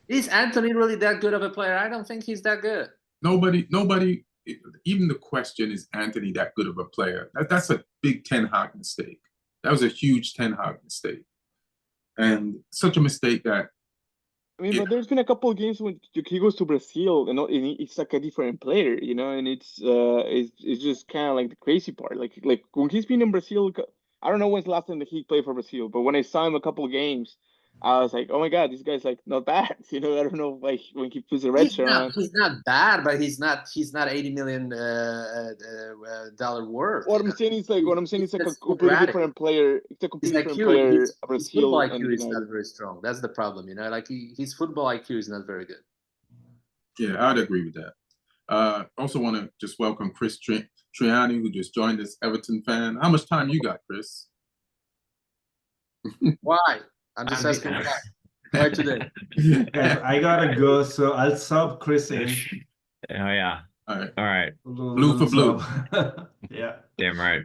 Is Anthony really that good of a player? I don't think he's that good.
Nobody. Even the question is Anthony that good of a player? That's a big Ten Hag mistake. That was a huge Ten Hag mistake, and such a mistake that.
I mean, but there's been a couple of games when he goes to Brazil and it's like a different player, you know, and it's just kind of like the crazy part. Like when he's been in Brazil, I don't know when's the last time that he played for Brazil, but when I saw him a couple of games, I was like, oh my God, this guy's like not bad. You know, I don't know, like when he puts the red shirt on.
He's not bad, but he's not $80 million worth.
What I'm saying is like a completely different player. It's a completely different player.
His
Brazil
football
and
IQ is
United.
not very strong. That's the problem, you know. Like his football IQ is not very good.
Yeah, I'd agree with that. Also want to just welcome Chris Trani, who just joined us, Everton fan. How much time you got, Chris?
Why? I'm just asking why today.
Guys, I gotta go, so I'll sub Chris in.
Oh yeah.
All right.
All right.
Blue for blue.
Yeah.
Damn right.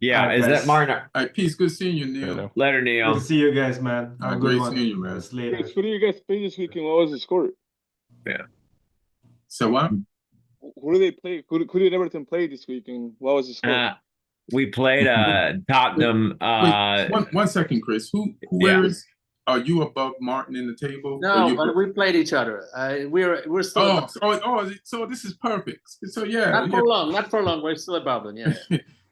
Yeah.
All right,
Is
guys.
that Martin?
All right, peace. Good seeing you, Neil.
Letter
Good
Neil.
to see you guys, man. Have a good
Great
one.
seeing you, man.
See you later.
Who do you guys play this weekend? What was the score?
Yeah.
So what?
Who do they play? Who did Everton play this weekend? What was the score?
We played Tottenham.
Wait, one second, Chris. Where is? Are you above Martin in the table?
No, but we played each other. We're still.
So this is perfect. So yeah.
Not for long. Not for long. We're still above them. Yeah.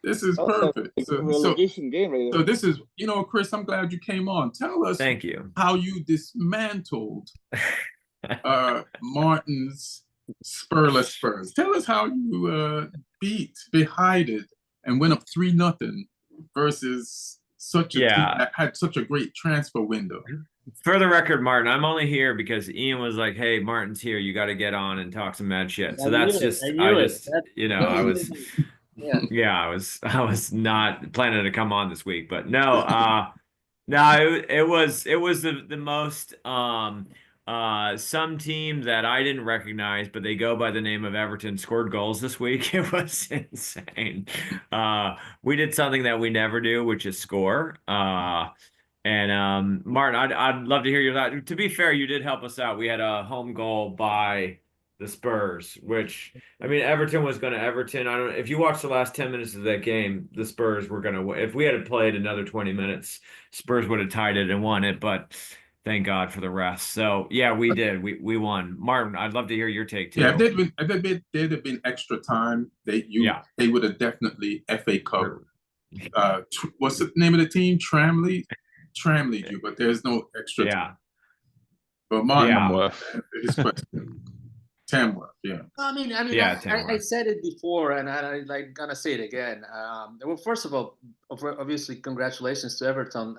This is perfect.
It's a relegation game right
so this is, Chris, I'm glad you came on. Tell us
Thank you.
how you dismantled Martin's Spurless Spurs. Tell us how you behided and went up 3-0 versus such a team that had such a great transfer window.
For the record, Martin, I'm only here because Ian was like, "Hey, Martin's here. You got to get on and talk some mad shit." So that's just, I was. Yeah, I was not planning to come on this week, but no, it was the most some team that I didn't recognize, but they go by the name of Everton scored goals this week. It was insane. We did something that we never do, which is score. And Martin, I'd love to hear your thoughts. To be fair, you did help us out. We had a home goal by the Spurs, which, I mean, Everton was going to Everton. I don't know if you watched the last 10 minutes of that game, the Spurs were going to win. If we had played another 20 minutes, Spurs would have tied it and won it, but thank God for the rest. So yeah, we did. We won. Martin, I'd love to hear your take too.
Yeah, if there'd have been extra time, they would have definitely FA Cup. What's the name of the team? Tramley you, but there's no extra time. But Martin, his question. Tamworth, yeah.
I mean, I said it before, and I like gonna say it again. Well, first of all, obviously, congratulations to Everton,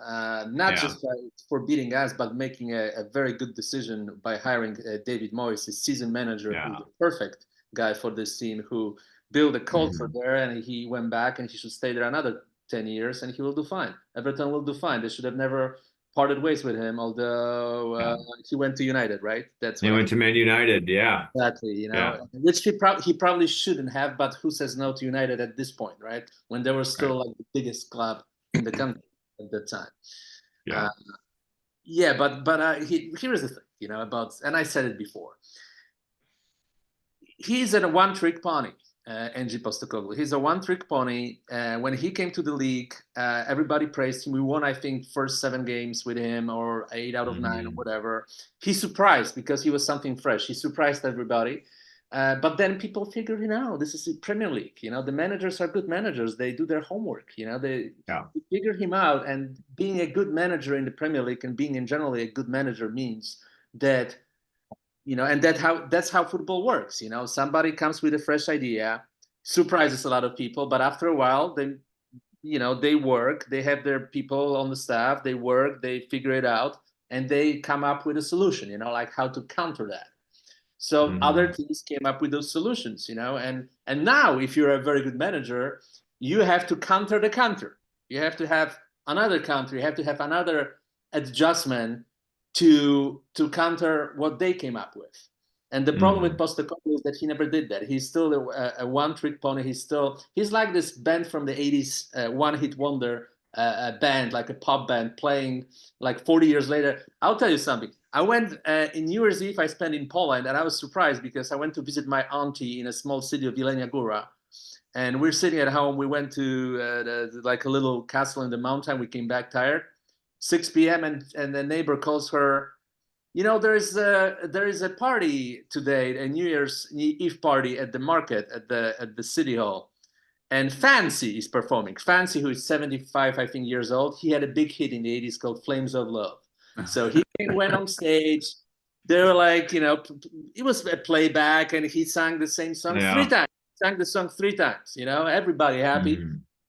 not just for beating us, but making a very good decision by hiring David Moyes, his season manager, who's the perfect guy for this team, who built a culture there, and he went back, and he should stay there another 10 years, and he will do fine. Everton will do fine. They should have never parted ways with him, although he went to United, right?
He went to Man United,
exactly. Which he probably shouldn't have. But who says no to United at this point, right? When they were still like the biggest club in the country at that time. But here's the thing, about, and I said it before. He's a one-trick pony. Angie Postecoglou. He's a one-trick pony. When he came to the league, everybody praised him. We won, I think, first 7 games with him, or 8 out of 9, or whatever. He surprised because he was something fresh. He surprised everybody. But then people figured, this is the Premier League. The managers are good managers. They do their homework. They figured him out. And being a good manager in the Premier League and being in generally a good manager means that, and that's how football works. Somebody comes with a fresh idea, surprises a lot of people, but after a while, they work. They have their people on the staff. They work. They figure it out, and they come up with a solution. Like how to counter that. So other teams came up with those solutions, and now if you're a very good manager, you have to counter the counter. You have to have another counter. You have to have another adjustment to counter what they came up with. And the problem with Postecoglou is that he never did that. He's still a one-trick pony. He's like this band from the 80s, one-hit wonder band, like a pop band playing like 40 years later. I'll tell you something. I went in New Year's Eve, I spent in Poland, and I was surprised because I went to visit my auntie in a small city of Jelenia Góra. And we're sitting at home. We went to like a little castle in the mountain. We came back tired. 6 p.m. and the neighbor calls her, there is a party today, a New Year's Eve party at the market at the city hall. And Fancy is performing. Fancy, who is 75, I think, years old. He had a big hit in the 80s called Flames of Love. So he went on stage. They were like, it was a playback, and he sang the same song 3 times. He sang the song 3 times, everybody happy.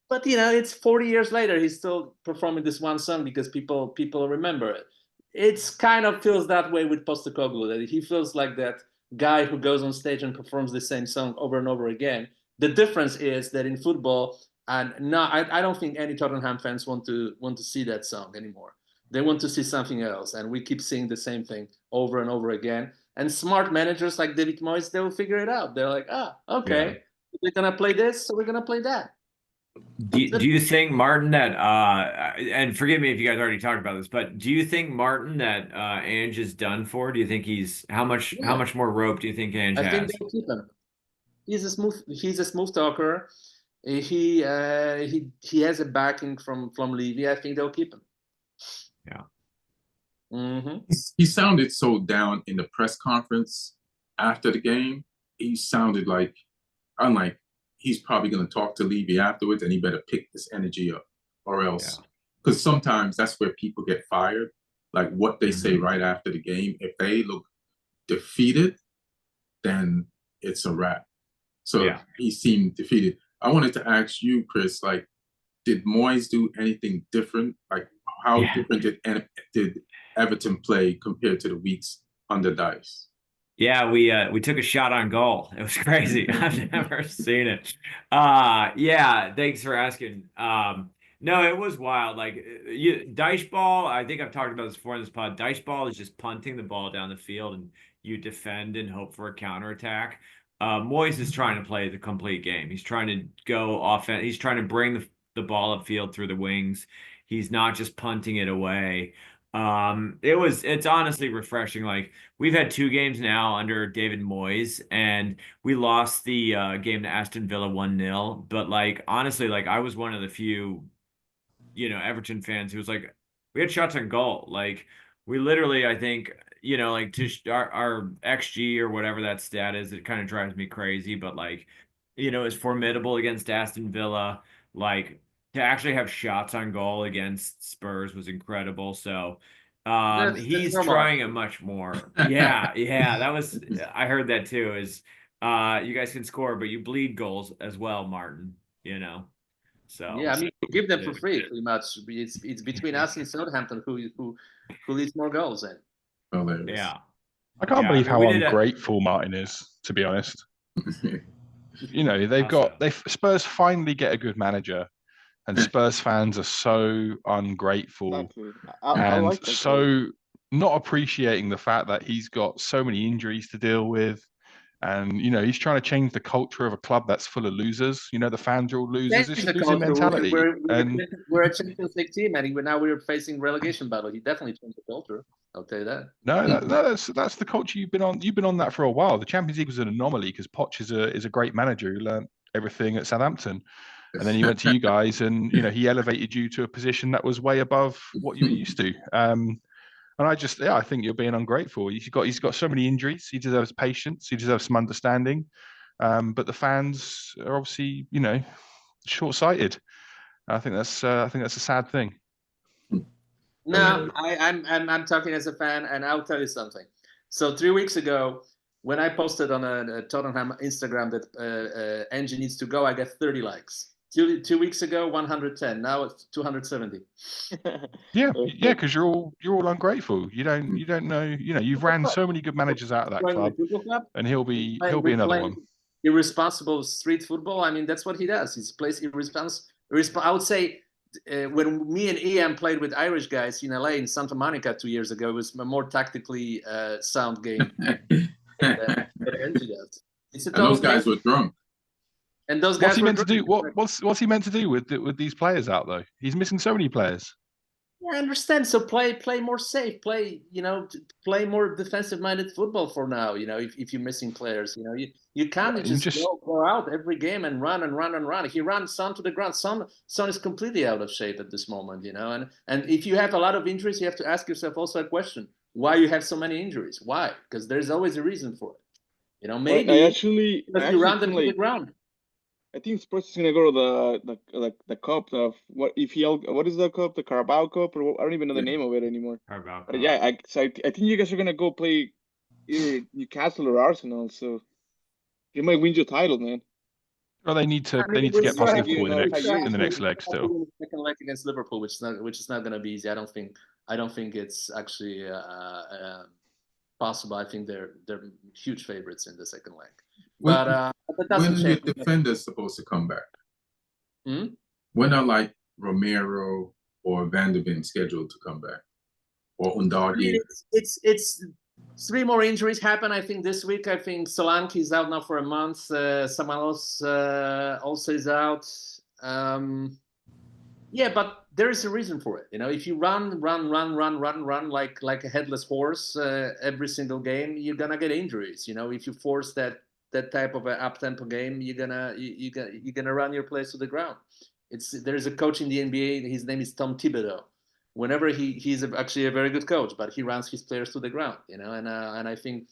But, it's 40 years later, he's still performing this one song because people remember it. It's kind of feels that way with Postecoglou, that he feels like that guy who goes on stage and performs the same song over and over again. The difference is that in football, and no, I don't think any Tottenham fans want to see that song anymore. They want to see something else, and we keep seeing the same thing over and over again. And smart managers like David Moyes, they will figure it out. They're like, okay, we're gonna play this, so we're gonna play that.
Do you think, Martin, that and forgive me if you guys already talked about this, but do you think, Martin, that Ange is done for? Do you think how much more rope do you think Ange has?
I think they'll keep him. He's a smooth talker. He has a backing from Levy. I think they'll keep him.
Yeah.
He sounded so down in the press conference after the game. He sounded like, unlike, he's probably going to talk to Levy afterwards, and he better pick this energy up, or else, because sometimes that's where people get fired. Like what they say right after the game. If they look defeated, then it's a wrap. So he seemed defeated. I wanted to ask you, Chris, like, did Moyes do anything different? Like, how different did Everton play compared to the weeks under Dice?
Yeah, we took a shot on goal. It was crazy. I've never seen it. Yeah, thanks for asking. No, it was wild. Like dice ball, I think I've talked about this before in this pod. Dice ball is just punting the ball down the field, and you defend and hope for a counterattack. Moyes is trying to play the complete game. He's trying to go offense. He's trying to bring the ball upfield through the wings. He's not just punting it away. It's honestly refreshing. Like, we've had 2 games now under David Moyes, and we lost the game to Aston Villa 1-0. But like, honestly, like, I was one of the few, Everton fans who was like, we had shots on goal. Like, we literally, I think, like, to our XG or whatever that stat is, it kind of drives me crazy. But like, it's formidable against Aston Villa. Like, to actually have shots on goal against Spurs was incredible. So he's trying it much more. Yeah, that was, I heard that too, is you guys can score, but you bleed goals as well, Martin, So
yeah, I mean, give them for free, pretty much. It's between us and Southampton who leads more goals in.
Yeah.
I can't believe how ungrateful Martin is, to be honest. Spurs finally get a good manager, and Spurs fans are so ungrateful and like so not appreciating the fact that he's got so many injuries to deal with. And, he's trying to change the culture of a club that's full of losers. The fans are all losers. It's a losing mentality.
We're a Champions League team, and now we're facing relegation battle. He definitely changed the culture. I'll tell you that.
No, that's the culture you've been on. You've been on that for a while. The Champions League was an anomaly because Poch is a great manager who learned everything at Southampton. And then he went to you guys, and he elevated you to a position that was way above what you were used to. And And I think you're being ungrateful. He's got so many injuries. He deserves patience. He deserves some understanding. But the fans are obviously, short-sighted. I think that's a sad thing.
No, I'm talking as a fan, and I'll tell you something. So 3 weeks ago, when I posted on a Tottenham Instagram that Angie needs to go, I got 30 likes. 2 weeks ago, 110. Now it's 270.
Yeah, because you're all ungrateful. You don't know. You've ran so many good managers out of that club, and he'll be another one.
Irresponsible street football. I mean, that's what he does. He plays irresponsible. I would say when me and Ian played with Irish guys in LA in Santa Monica 2 years ago, it was a more tactically sound game than Angie does.
And those guys were drunk.
And those guys
what's he meant to do? What's he meant to do with these players out though? He's missing so many players.
Yeah, I understand. So play more safe. Play more defensive-minded football for now. If you're missing players, you can't just go out every game and run and run and run. He runs Son to the ground. Son is completely out of shape at this moment. And if you have a lot of injuries, you have to ask yourself also a question: why you have so many injuries? Why? Because there's always a reason for it. Maybe
you
run them to the ground.
I think Spurs is gonna go to the cup of what is the cup? The Carabao Cup, or I don't even know the name of it anymore.
Carabao.
But yeah, I think you guys are gonna go play either Newcastle or Arsenal. So you might win your title, man.
Well, they need to get past Liverpool in the next leg still.
Second leg against Liverpool, which is not going to be easy. I don't think it's actually possible. I think they're huge favorites in the second leg. But
when are the defenders supposed to come back? When are like Romero or Van der Ven scheduled to come back? Or Undagi?
It's 3 more injuries happen, I think, this week. I think Solanke is out now for a month. Someone else also is out. Yeah, but there is a reason for it. If you run like a headless horse every single game, you're gonna get injuries. If you force that type of an up-tempo game, you're gonna run your players to the ground. There's a coach in the NBA. His name is Tom Thibodeau. Whenever he's actually a very good coach, but he runs his players to the ground. And I think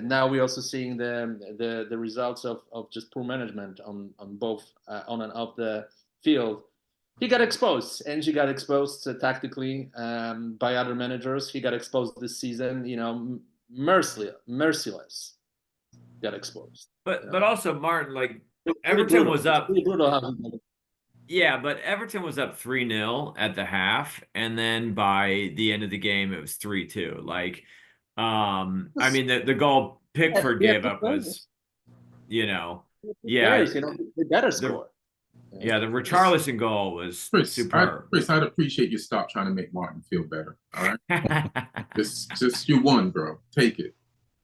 now we're also seeing the results of just poor management on both on and off the field. He got exposed. Angie got exposed tactically by other managers. He got exposed this season. Merciless. Got exposed.
But also, Martin, like Everton was up. Yeah, but Everton was up 3-0 at the half, and then by the end of the game, it was 3-2. Like, I mean, the goal Pickford gave up was,
they better score.
Yeah, the Richarlison goal was superb.
Chris, I'd appreciate you stop trying to make Martin feel better. All right, just you won, bro. Take it.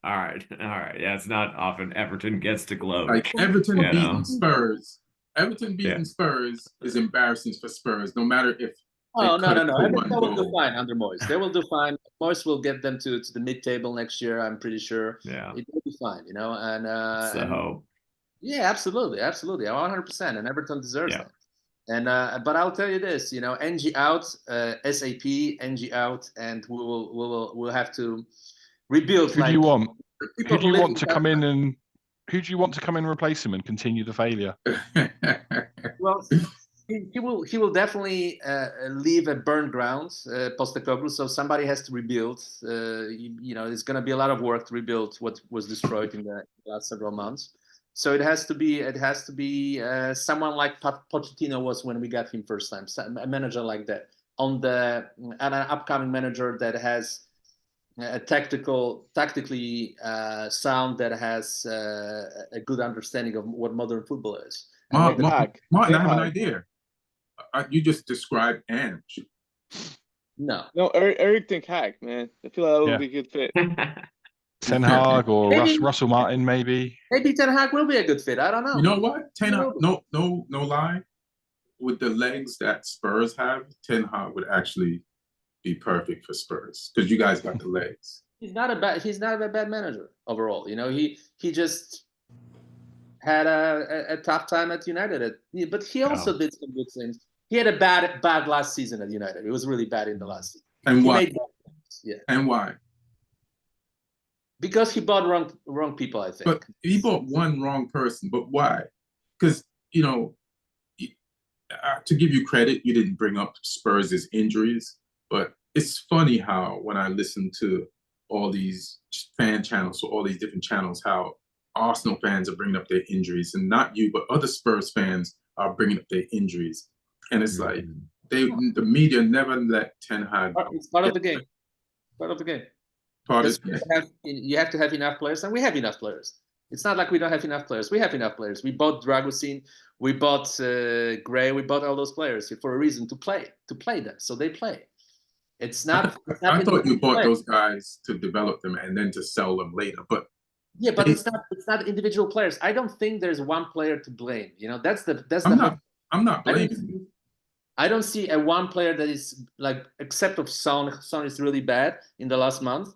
All right. Yeah, it's not often Everton gets to gloat.
Like Everton beating Spurs. Everton beating Spurs is embarrassing for Spurs, no matter if.
No. Everton will do fine under Moyes. They will do fine. Moyes will get them to the mid-table next year. I'm pretty sure.
Yeah,
it will be fine. And
that's the hope.
Yeah, absolutely, 100%. And Everton deserves that. And but I'll tell you this, Angie out, SAP, Angie out, and we'll have to rebuild.
Who do you want? Who do you want to come in and replace him and continue the failure?
Well, he will definitely leave a burned ground, Postecoglou. So somebody has to rebuild. It's going to be a lot of work to rebuild what was destroyed in the last several months. So it has to be someone like Pochettino was when we got him first time, a manager like that, and an upcoming manager that has a tactically sound, that has a good understanding of what modern football is.
Martin, I have an idea. You just described Ange.
No,
Eric Ten Hag, man. I feel like that would be a good fit.
Ten Hag or Russell Martin, maybe.
Maybe Ten Hag will be a good fit. I don't know.
You know what? Ten Hag, no lie. With the legs that Spurs have, Ten Hag would actually be perfect for Spurs because you guys got the legs.
He's not a bad manager overall. He just had a tough time at United, but he also did some good things. He had a bad last season at United. It was really bad in the last season.
And why?
Yeah.
And why?
Because he bought wrong people, I think.
But he bought one wrong person. But why? Because, you know, to give you credit, you didn't bring up Spurs' injuries. But it's funny how when I listen to all these fan channels, so all these different channels, how Arsenal fans are bringing up their injuries, and not you, but other Spurs fans are bringing up their injuries. And it's like, the media never let Ten Hag.
It's part of the game. Part of the game. You have to have enough players, and we have enough players. It's not like we don't have enough players. We have enough players. We bought Dragusin, we bought Gray, we bought all those players for a reason to play them. So they play. It's not.
I thought you bought those guys to develop them and then to sell them later. But
yeah, but it's not individual players. I don't think there's one player to blame. You know, that's the.
I'm not blaming.
I don't see a one player that is like, except of Son. Son is really bad in the last month.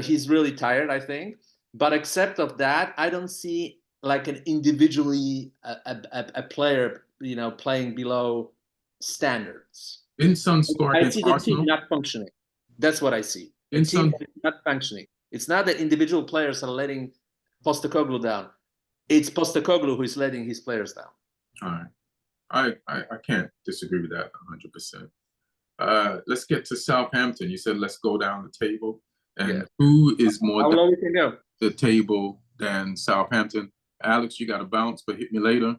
He's really tired, I think. But except of that, I don't see like an individually a player, you know, playing below standards.
In Son score
I
against
see the
Arsenal.
team not functioning. That's what I see. The team is not functioning. It's not that individual players are letting Postecoglou down. It's Postecoglou who is letting his players down.
All right. I can't disagree with that 100%. Let's get to Southampton. You said let's go down the table. And who is more
how low we can go?
The table than Southampton? Alex, you got to bounce, but hit me later.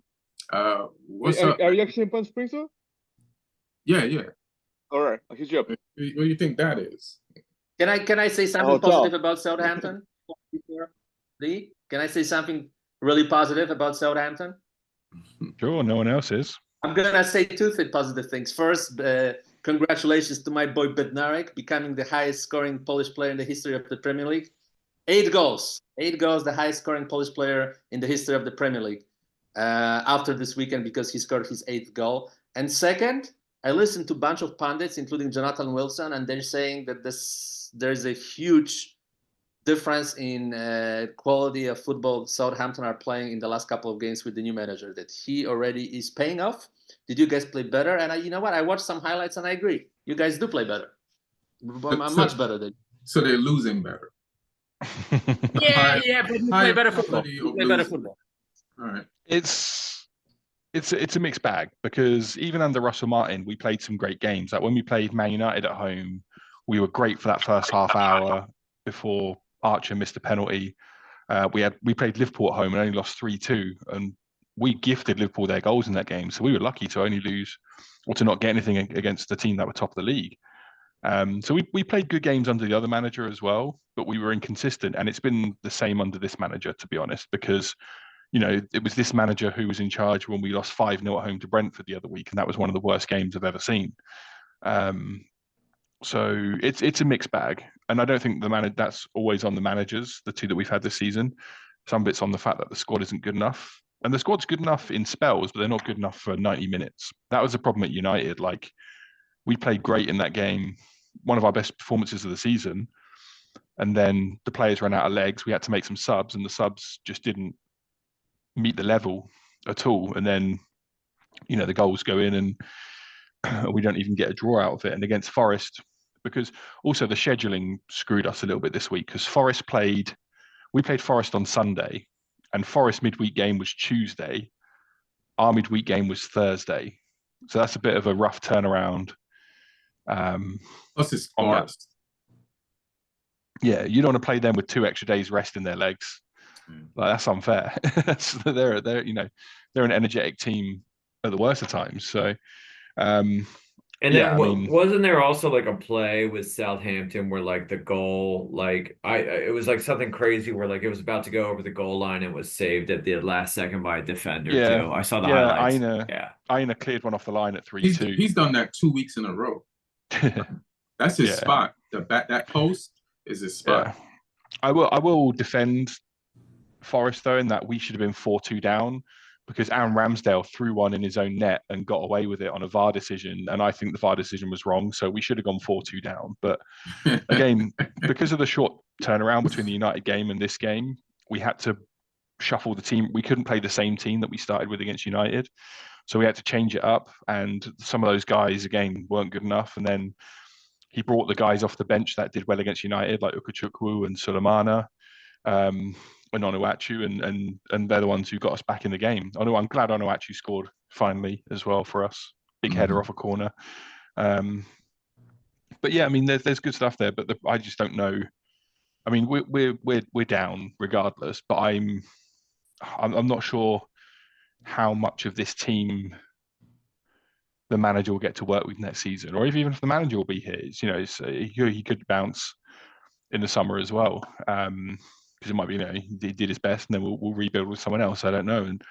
What's up?
Are you actually in Palm Springs, though?
Yeah.
All right, I'll hit you up.
What do you think that is?
Can I say something positive about Southampton? Lee, can I say something really positive about Southampton?
Sure, no one else is.
I'm gonna say two positive things. First, congratulations to my boy Bednarek, becoming the highest scoring Polish player in the history of the Premier League. 8 goals, the highest scoring Polish player in the history of the Premier League after this weekend, because he scored his 8th goal. And second, I listened to a bunch of pundits, including Jonathan Wilson, and they're saying that there's a huge difference in quality of football Southampton are playing in the last couple of games with the new manager, that he already is paying off. Did you guys play better? And you know what? I watched some highlights and I agree. You guys do play better. Much better than.
So they're losing better.
Yeah, but you play better football. You play better football.
All right.
It's a mixed bag, because even under Russell Martin, we played some great games. Like when we played Man United at home, we were great for that first half hour before Archer missed a penalty. We played Liverpool at home and only lost 3-2, and we gifted Liverpool their goals in that game. So we were lucky to only lose or to not get anything against the team that were top of the league. So we played good games under the other manager as well, but we were inconsistent, and it's been the same under this manager, to be honest, because, you know, it was this manager who was in charge when we lost 5-0 at home to Brentford the other week, and that was one of the worst games I've ever seen. So it's a mixed bag, and I don't think that's always on the managers, the two that we've had this season. Some bits on the fact that the squad isn't good enough, and the squad's good enough in spells, but they're not good enough for 90 minutes. That was the problem at United. Like, we played great in that game, one of our best performances of the season, and then the players ran out of legs. We had to make some subs, and the subs just didn't meet the level at all. And then, you know, the goals go in and we don't even get a draw out of it. And against Forest, because also the scheduling screwed us a little bit this week, because we played Forest on Sunday, and Forest midweek game was Tuesday. Our midweek game was Thursday. So that's a bit of a rough turnaround.
Plus it's Forest.
Yeah, you don't want to play them with 2 extra days rest in their legs. Like, that's unfair. So they're an energetic team at the worst of times. So
and then wasn't there also like a play with Southampton where like the goal, like it was like something crazy where like it was about to go over the goal line and was saved at the last second by a defender too. I saw the highlights.
Aina cleared one off the line at 3-2.
He's done that 2 weeks in a row. That's his spot. That post is his spot.
Yeah. I will defend Forest though, in that we should have been 4-2 down, because Aaron Ramsdale threw one in his own net and got away with it on a VAR decision, and I think the VAR decision was wrong, so we should have gone 4-2 down. But again, because of the short turnaround between the United game and this game, we had to shuffle the team. We couldn't play the same team that we started with against United, so we had to change it up, and some of those guys again weren't good enough. And then he brought the guys off the bench that did well against United, like Ukachukwu and Sulemana, and Onuachu, and they're the ones who got us back in the game. I'm glad Onuachu scored finally as well for us. Big header off a corner. But yeah, I mean, there's good stuff there, but I just don't know. I mean, we're down regardless, but I'm not sure how much of this team the manager will get to work with next season, or even if the manager will be here. He could bounce in the summer as well, because it might be, he did his best, and then we'll rebuild with someone else. I don't know. And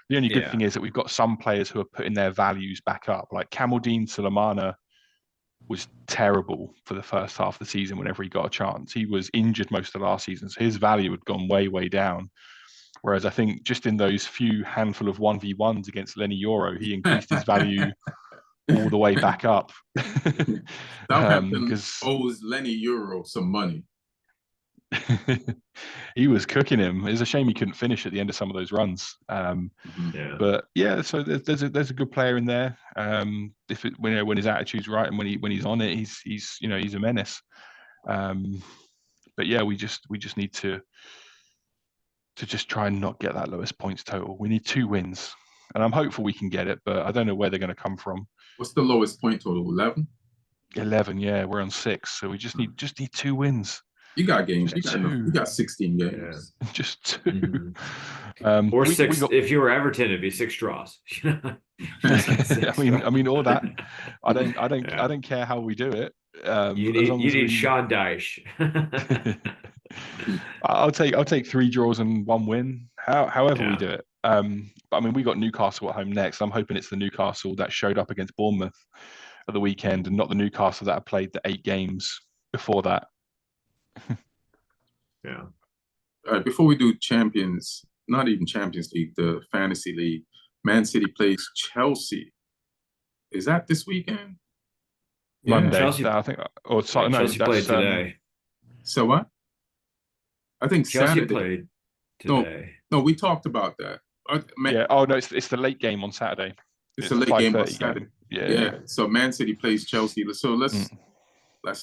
the only good thing is that we've got some players who are putting their values back up, like Kamaldeen Sulemana was terrible for the first half of the season whenever he got a chance. He was injured most of last season, so his value had gone way, way down. Whereas I think just in those few handful of 1v1s against Lenny Euro, he increased his value all the way back up.
Southampton owes Lenny Euro some money.
He was cooking him. It's a shame he couldn't finish at the end of some of those runs. But yeah, so there's a good player in there. When his attitude's right and when he's on it, he's a menace. But yeah, we just need to just try and not get that lowest points total. We need 2 wins, and I'm hopeful we can get it, but I don't know where they're going to come from.
What's the lowest point total? 11.
11. Yeah, we're on 6, so we just need 2 wins.
You got games. You got 16 games.
Yeah. Just 2.
Or 6. If you were Everton, it'd be 6 draws.
I mean, all that. I don't care how we do it.
You need Sean Dyche.
I'll take 3 draws and 1 win. However we do it. I mean, we got Newcastle at home next. I'm hoping it's the Newcastle that showed up against Bournemouth at the weekend, and not the Newcastle that played the 8 games before that.
Yeah. All right, before we do not even Champions League, the Fantasy League, Man City plays Chelsea. Is that this weekend?
Monday,
Chelsea,
I think. Or sorry, no,
Chelsea played today.
So what? I think
Chelsea
Saturday.
played today.
No, we talked about that.
Yeah. Oh no, it's the late game on Saturday.
It's the late game on Saturday.
Yeah.
So Man City plays Chelsea. So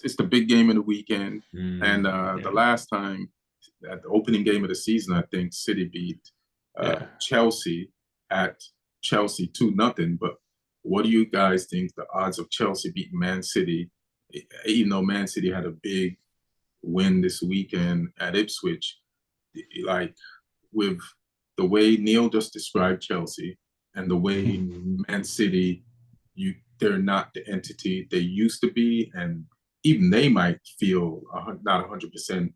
it's the big game of the weekend. And the last time, at the opening game of the season, I think City beat Chelsea at Chelsea 2-0. But what do you guys think the odds of Chelsea beating Man City, even though Man City had a big win this weekend at Ipswich, like with the way Neil just described Chelsea and the way Man City, they're not the entity they used to be, and even they might feel not 100%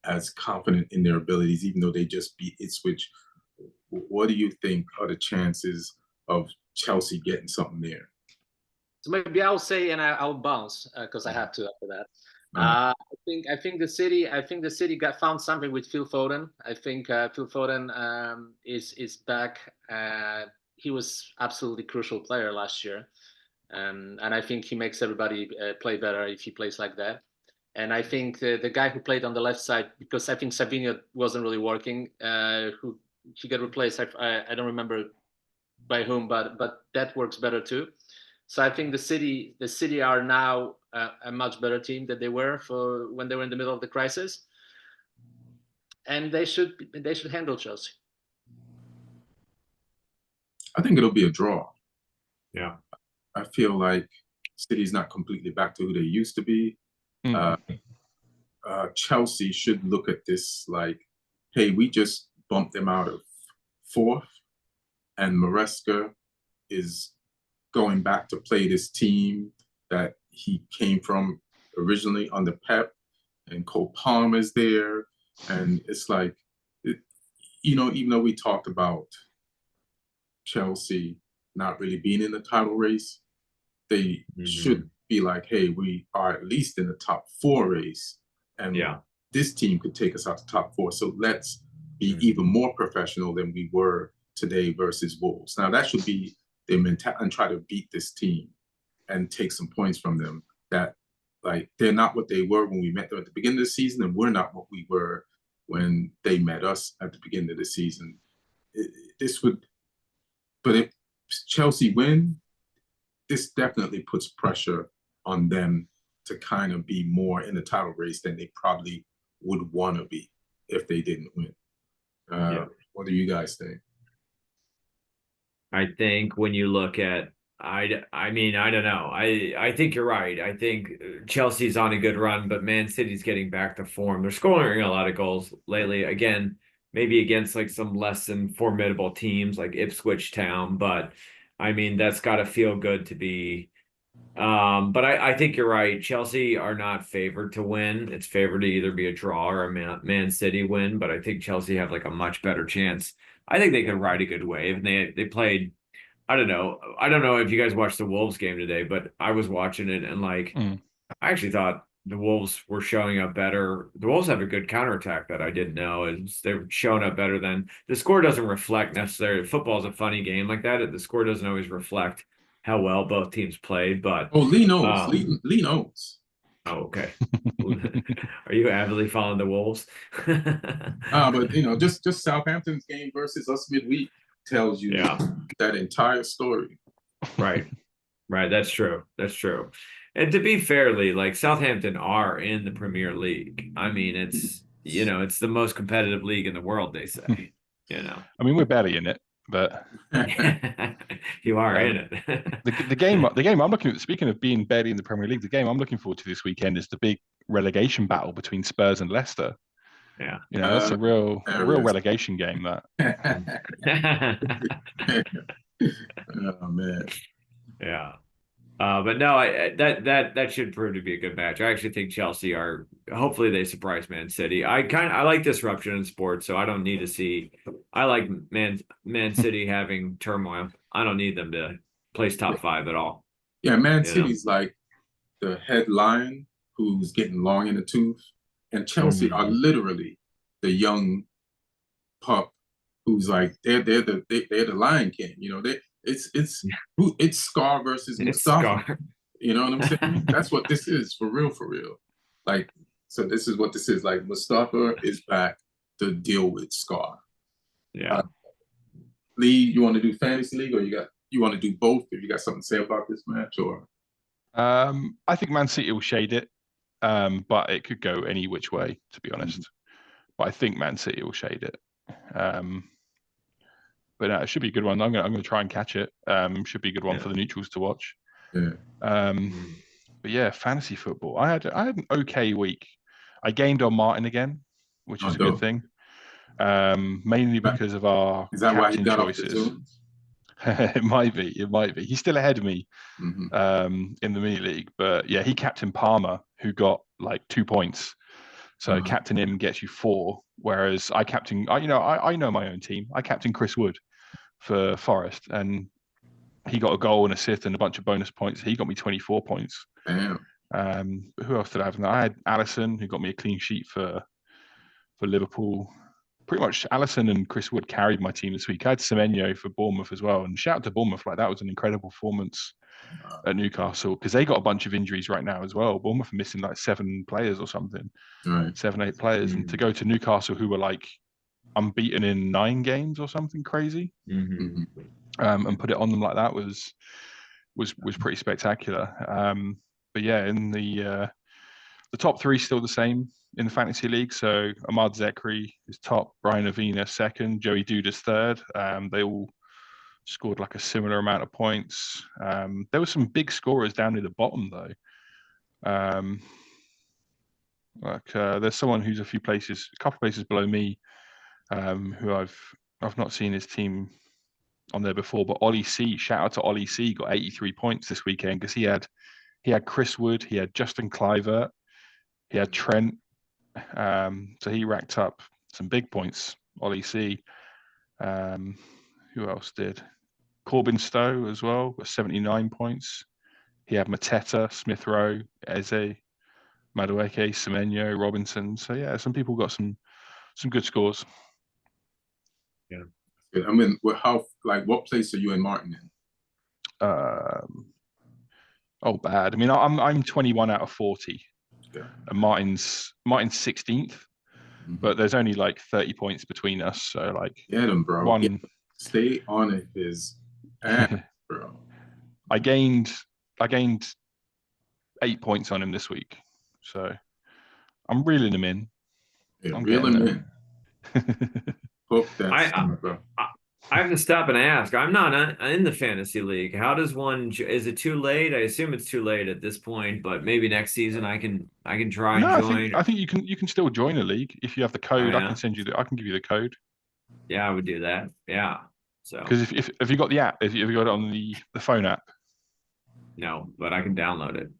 as confident in their abilities, even though they just beat Ipswich. What do you think are the chances of Chelsea getting something there?
So maybe I'll say, and I'll bounce because I have to after that. I think the City found something with Phil Foden. I think Phil Foden is back. He was absolutely crucial player last year, and I think he makes everybody play better if he plays like that. And I think the guy who played on the left side, because I think Savinho wasn't really working, who he got replaced. I don't remember by whom, but that works better too. So I think the City are now a much better team than they were for when they were in the middle of the crisis, and they should handle Chelsea.
I think it'll be a draw.
Yeah,
I feel like City's not completely back to who they used to be. Chelsea should look at this like, hey, we just bumped them out of 4th, and Maresca is going back to play this team that he came from originally under Pep, and Cole Palmer's there. And it's like, even though we talked about Chelsea not really being in the title race, they should be like, hey, we are at least in the top 4 race. And this team could take us out to top 4. So let's be even more professional than we were today versus Wolves. Now that should be their mentality, and try to beat this team and take some points from them. That like they're not what they were when we met them at the beginning of the season, and we're not what we were when they met us at the beginning of the season. But if Chelsea win, this definitely puts pressure on them to kind of be more in the title race than they probably would want to be if they didn't win. What do you guys think?
I think when you look at, I mean, I don't know. I think you're right. I think Chelsea's on a good run, but Man City's getting back to form. They're scoring a lot of goals lately. Again, maybe against like some less than formidable teams like Ipswich Town, but I mean, that's got to feel good to be. But I think you're right. Chelsea are not favored to win. It's favored to either be a draw or a Man City win, but I think Chelsea have like a much better chance. I think they could ride a good wave. And they played, I don't know if you guys watched the Wolves game today, but I was watching it and like I actually thought the Wolves were showing up better. The Wolves have a good counterattack that I didn't know. They're showing up better than the score doesn't reflect necessarily. Football's a funny game like that. The score doesn't always reflect how well both teams played, but
Lee knows. Lee knows.
Oh, okay. Are you avidly following the Wolves?
But just Southampton's game versus us midweek tells you that entire story.
Right. That's true. And to be fairly, like Southampton are in the Premier League. I mean, it's it's the most competitive league in the world, they say.
I mean, we're barely in it, but
you are in it.
the game I'm looking at, speaking of being barely in the Premier League, the game I'm looking forward to this weekend is the big relegation battle between Spurs and Leicester.
Yeah.
That's a real relegation game, that.
Oh man.
Yeah. But no, that should prove to be a good match. I actually think Chelsea hopefully they surprise Man City. I like disruption in sports, so I don't need to see. I like Man City having turmoil. I don't need them to place top 5 at all.
Yeah, Man City's like the headline who's getting long in the tooth, and Chelsea are literally the young pup who's like they're the Lion King. It's Scar versus Mustafa.
Scar.
You know what I'm saying? That's what this is for real. Like, so this is what this is. Like, Mustafa is back to deal with Scar.
Yeah.
Lee, you want to do fantasy league, or you want to do both? If you got something to say about this match, or
I think Man City will shade it, but it could go any which way, to be honest. But I think Man City will shade it. But it should be a good one. I'm gonna try and catch it. Should be a good one for the neutrals to watch.
Yeah.
But yeah, fantasy football. I had an okay week. I gained on Martin again, which is a good thing. Mainly because of our captain choices. It might be. He's still ahead of me in the mini league, but yeah, he captained Palmer, who got like 2 points. So captain him gets you 4, whereas I know my own team. I captained Chris Wood for Forest, and he got a goal and assist and a bunch of bonus points. He got me 24 points.
Damn.
Who else did I have? I had Allison, who got me a clean sheet for Liverpool. Pretty much Allison and Chris Wood carried my team this week. I had Semenyo for Bournemouth as well. And shout out to Bournemouth, like that was an incredible performance at Newcastle, because they got a bunch of injuries right now as well. Bournemouth are missing like 7 players or something.
Right.
7, 8 players. And to go to Newcastle, who were like unbeaten in 9 games or something crazy, and put it on them like that was pretty spectacular. But yeah, in the top 3 still the same in the fantasy league. So Ahmad Zekri is top, Brian Avina second, Joey Duda's third. They all scored like a similar amount of points. There were some big scorers down near the bottom though. There's someone who's a couple places below me, who I've not seen his team on there before, but Ollie C, shout out to Ollie C, got 83 points this weekend because he had Chris Wood, he had Justin Kluivert, he had Trent, so he racked up some big points. Ollie C. Who else did? Corbin Stowe as well with 79 points. He had Mateta, Smith Rowe, Eze, Madueke, Semenyo, Robinson. So yeah, some people got some good scores.
Yeah. I mean, what place are you and Martin in?
Bad. I mean, I'm 21 out of 40.
Yeah.
And Martin's 16th, but there's only like 30 points between us. So like,
get him, bro. Stay on it, his ass, bro.
I gained 8 points on him this week. So I'm reeling him in.
Yeah,
I'm
reel
getting
him in. Hope that's
I have to stop and ask. I'm not in the fantasy league. How does one? Is it too late? I assume it's too late at this point, but maybe next season I can try and join.
I think you can still join a league if you have the code.
Oh, yeah.
I can give you the code.
Yeah, I would do that. Yeah. So
because if you got the app, if you got it on the phone app.
No, but I can download it.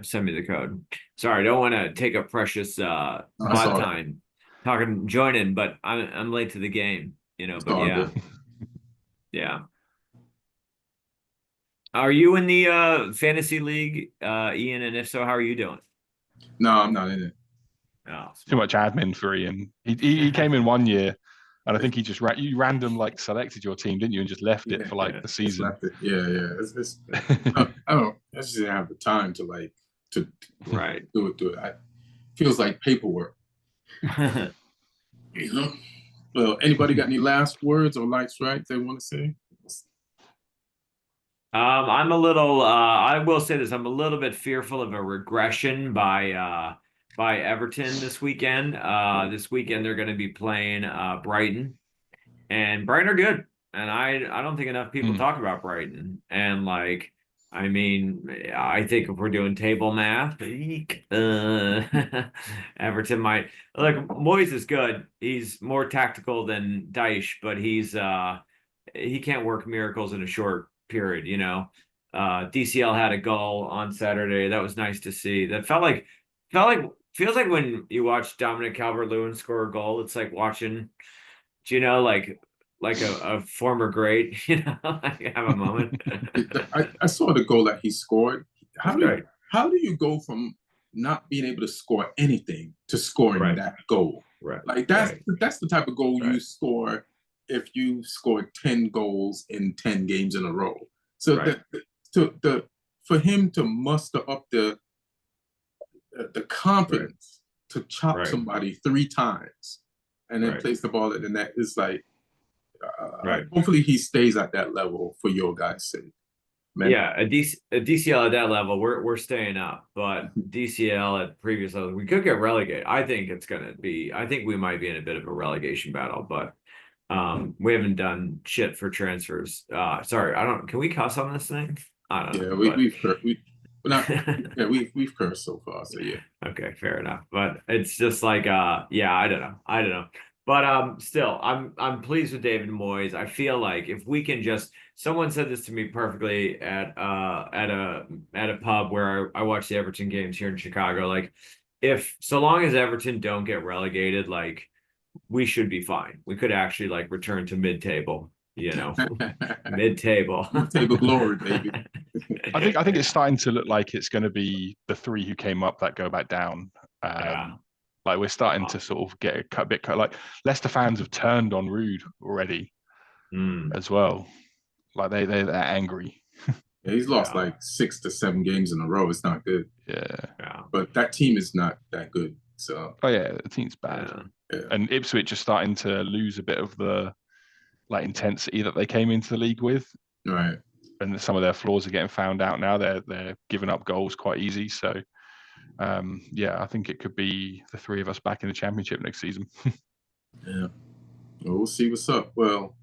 Send me the code. Sorry, I don't want to take up precious spot time joining, but I'm late to the game. But yeah. Yeah. Are you in the fantasy league, Ian? And if so, how are you doing?
No, I'm not in it.
Oh,
too much admin for Ian. He came in one year, and I think he just you random selected your team, didn't you, and just left it for the season.
Yeah. I just didn't have the time to do it. It feels like paperwork. Well, anybody got any last words or strikes they want to say?
I'm a little. I will say this: I'm a little bit fearful of a regression by Everton this weekend. This weekend they're going to be playing Brighton, and Brighton are good. And I don't think enough people talk about Brighton. And I think if we're doing table math, Everton might Moyes is good. He's more tactical than Dyche, but he can't work miracles in a short period. DCL had a goal on Saturday. That was nice to see. That feels like when you watch Dominic Calvert-Lewin score a goal, it's like watching, like a former great, have a moment.
I saw the goal that he scored. How do you go from not being able to score anything to scoring that goal?
Right.
That's the type of goal you score if you scored 10 goals in 10 games in a row. So for him to muster up the confidence to chop somebody 3 times and then place the ball at the net is hopefully he stays at that level for your guys' sake. Man.
Yeah, a DCL at that level, we're staying up, but DCL at previous levels, we could get relegated. I think we might be in a bit of a relegation battle, but we haven't done shit for transfers. Sorry, can we cuss on this thing? I don't know.
We've cursed so far, so yeah.
Okay, fair enough. But it's just I don't know. But still, I'm pleased with David Moyes. I feel like if we can someone said this to me perfectly at a pub where I watch the Everton games here in Chicago. So long as Everton don't get relegated, we should be fine. We could actually return to mid-table. Mid-table.
Mid-table glory, baby.
I think it's starting to look like it's going to be the 3 who came up that go back down. We're starting to sort of get a bit Leicester fans have turned on Rude already as well. They're angry.
Yeah, he's lost 6 to 7 games in a row. It's not good.
Yeah.
But that team is not that good. So.
Oh yeah, the team's bad. Yeah. And Ipswich are starting to lose a bit of the intensity that they came into the league with.
Right.
And some of their flaws are getting found out now. They're giving up goals quite easy. So. I think it could be the 3 of us back in the championship next season.
Yeah. Well, we'll see what's up. Well,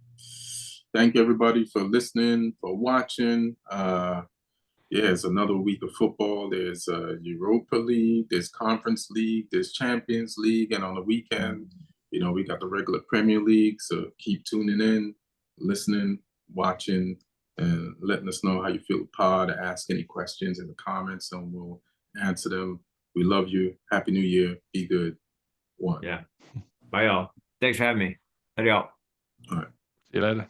thank everybody for listening, for watching. It's another week of football. There's Europa League, there's Conference League, there's Champions League, and on the weekend, we got the regular Premier League. So keep tuning in, listening, watching, and letting us know how you feel the pod. Ask any questions in the comments, and we'll answer them. We love you. Happy New Year. Be good. 1.
Yeah. Bye, y'all. Thanks for having me. Adios.
All right.
See you later.